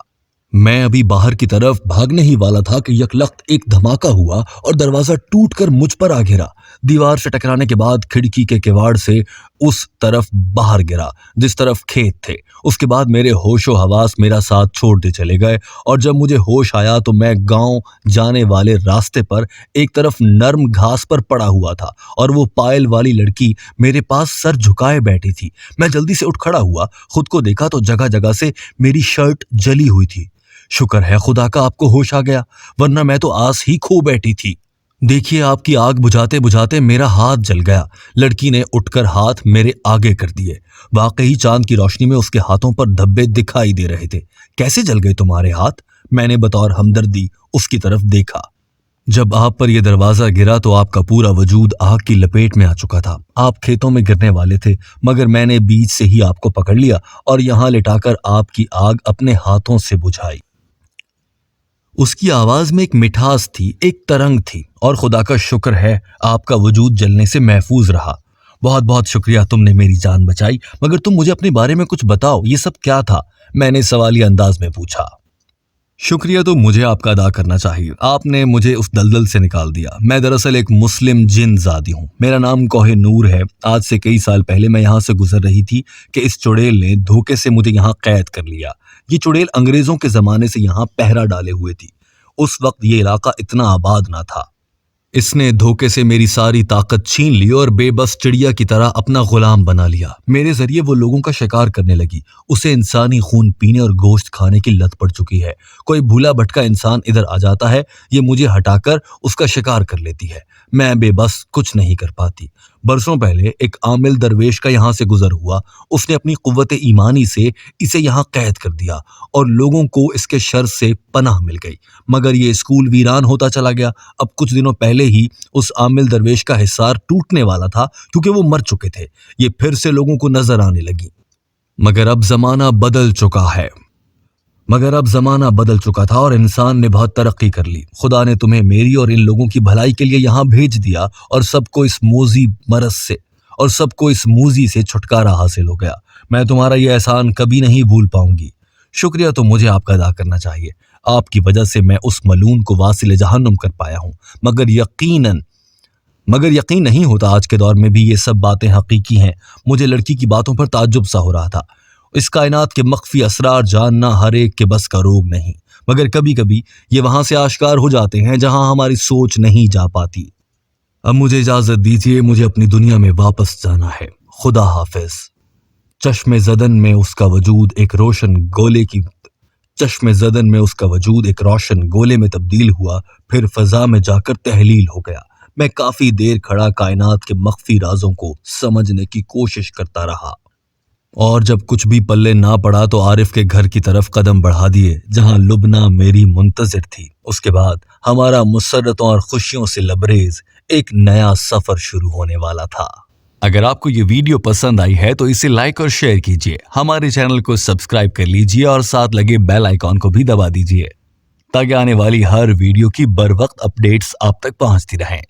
मैं अभी बाहर की तरफ भागने ही वाला था कि यकलख्त एक धमाका हुआ और दरवाजा टूटकर मुझ पर आ गिरा। दीवार से टकराने के बाद खिड़की के किवाड़ से उस तरफ बाहर गिरा जिस तरफ खेत थे। उसके बाद मेरे होशो हवास मेरा साथ छोड़ते चले गए और जब मुझे होश आया तो मैं गांव जाने वाले रास्ते पर एक तरफ नर्म घास पर पड़ा हुआ था और वो पायल वाली लड़की मेरे पास सर झुकाए बैठी थी। मैं जल्दी से उठ खड़ा हुआ, खुद को देखा तो जगह जगह से मेरी शर्ट जली हुई थी। शुक्र है खुदा का आपको होश आ गया, वरना मैं तो आस ही खो बैठी थी। देखिए, आपकी आग बुझाते बुझाते मेरा हाथ जल गया। लड़की ने उठकर हाथ मेरे आगे कर दिए। वाकई चांद की रोशनी में उसके हाथों पर धब्बे दिखाई दे रहे थे। कैसे जल गए तुम्हारे हाथ? मैंने बतौर हमदर्दी उसकी तरफ देखा। जब आप पर यह दरवाजा गिरा तो आपका पूरा वजूद आग की लपेट में आ चुका था। आप खेतों में गिरने वाले थे, मगर मैंने बीच से ही आपको पकड़ लिया और यहां लिटाकर आपकी आग अपने हाथों से बुझाई। उसकी आवाज में एक मिठास थी, एक तरंग थी, और खुदा का शुक्र है आपका वजूद जलने से महफूज रहा। बहुत बहुत शुक्रिया, तुमने मेरी जान बचाई, मगर तुम मुझे अपने बारे में कुछ बताओ, ये सब क्या था? मैंने सवालिया अंदाज में पूछा। शुक्रिया तो मुझे आपका अदा करना चाहिए, आपने मुझे उस दलदल से निकाल दिया। मैं दरअसल एक मुस्लिम जिन ज़ादी हूँ, मेरा नाम कोहिनूर है। आज से कई साल पहले मैं यहाँ से गुजर रही थी कि इस चुड़ैल ने धोखे से मुझे यहाँ कैद कर लिया। ये चुड़ैल अंग्रेजों के ज़माने से यहाँ पहरा डाले हुए थी। उस वक्त ये इलाका इतना आबाद ना था। इसने धोखे से मेरी सारी ताकत छीन ली और बेबस चिड़िया की तरह अपना गुलाम बना लिया। मेरे जरिए वो लोगों का शिकार करने लगी। उसे इंसानी खून पीने और गोश्त खाने की लत पड़ चुकी है। कोई भूला भटका इंसान इधर आ जाता है, ये मुझे हटाकर उसका शिकार कर लेती है। मैं बेबस कुछ नहीं कर पाती। बरसों पहले एक आमिल दरवेश का यहाँ से गुजर हुआ। उसने अपनी कुव्वत ईमानी से इसे यहाँ कैद कर दिया और लोगों को इसके शर से पनाह मिल गई। मगर ये स्कूल वीरान होता चला गया। अब कुछ दिनों पहले ही उस आमिल दरवेश का हिसार टूटने वाला था, क्योंकि वो मर चुके थे। ये फिर से लोगों को नजर आने लगी। मगर अब जमाना बदल चुका था और इंसान ने बहुत तरक्की कर ली। खुदा ने तुम्हें मेरी और इन लोगों की भलाई के लिए यहाँ भेज दिया और सबको इस मूजी से छुटकारा हासिल हो गया। मैं तुम्हारा ये एहसान कभी नहीं भूल पाऊंगी। शुक्रिया तो मुझे आपका अदा करना चाहिए। आपकी वजह से मैं उस मलून को वासिल जहन्नुम कर पाया हूँ। मगर यकीन नहीं होता आज के दौर में भी ये सब बातें हकीकी हैं। मुझे लड़की की बातों पर ताज्जुब सा हो रहा था। इस कायनात के मख्फी असरार जानना हर एक के बस का रोग नहीं, मगर कभी कभी ये वहां से आश्कार हो जाते हैं जहां हमारी सोच नहीं जा पाती। अब मुझे इजाजत दीजिए, मुझे अपनी दुनिया में वापस जाना है। खुदा हाफिज। चश्मे ज़दन में उसका वजूद एक रोशन गोले में तब्दील हुआ, फिर फजा में जाकर तहलील हो गया। मैं काफी देर खड़ा कायनात के मख्फी राजों को समझने की कोशिश करता रहा, और जब कुछ भी पल्ले ना पड़ा तो आरिफ के घर की तरफ कदम बढ़ा दिए, जहां लुबना मेरी मुंतजिर थी। उसके बाद हमारा मुसर्रतों और खुशियों से लबरेज एक नया सफर शुरू होने वाला था। अगर आपको ये वीडियो पसंद आई है तो इसे लाइक और शेयर कीजिए, हमारे चैनल को सब्सक्राइब कर लीजिए और साथ लगे बेल आइकॉन को भी दबा दीजिए, ताकि आने वाली हर वीडियो की बर वक्त अपडेट्स आप तक पहुंचती रहें।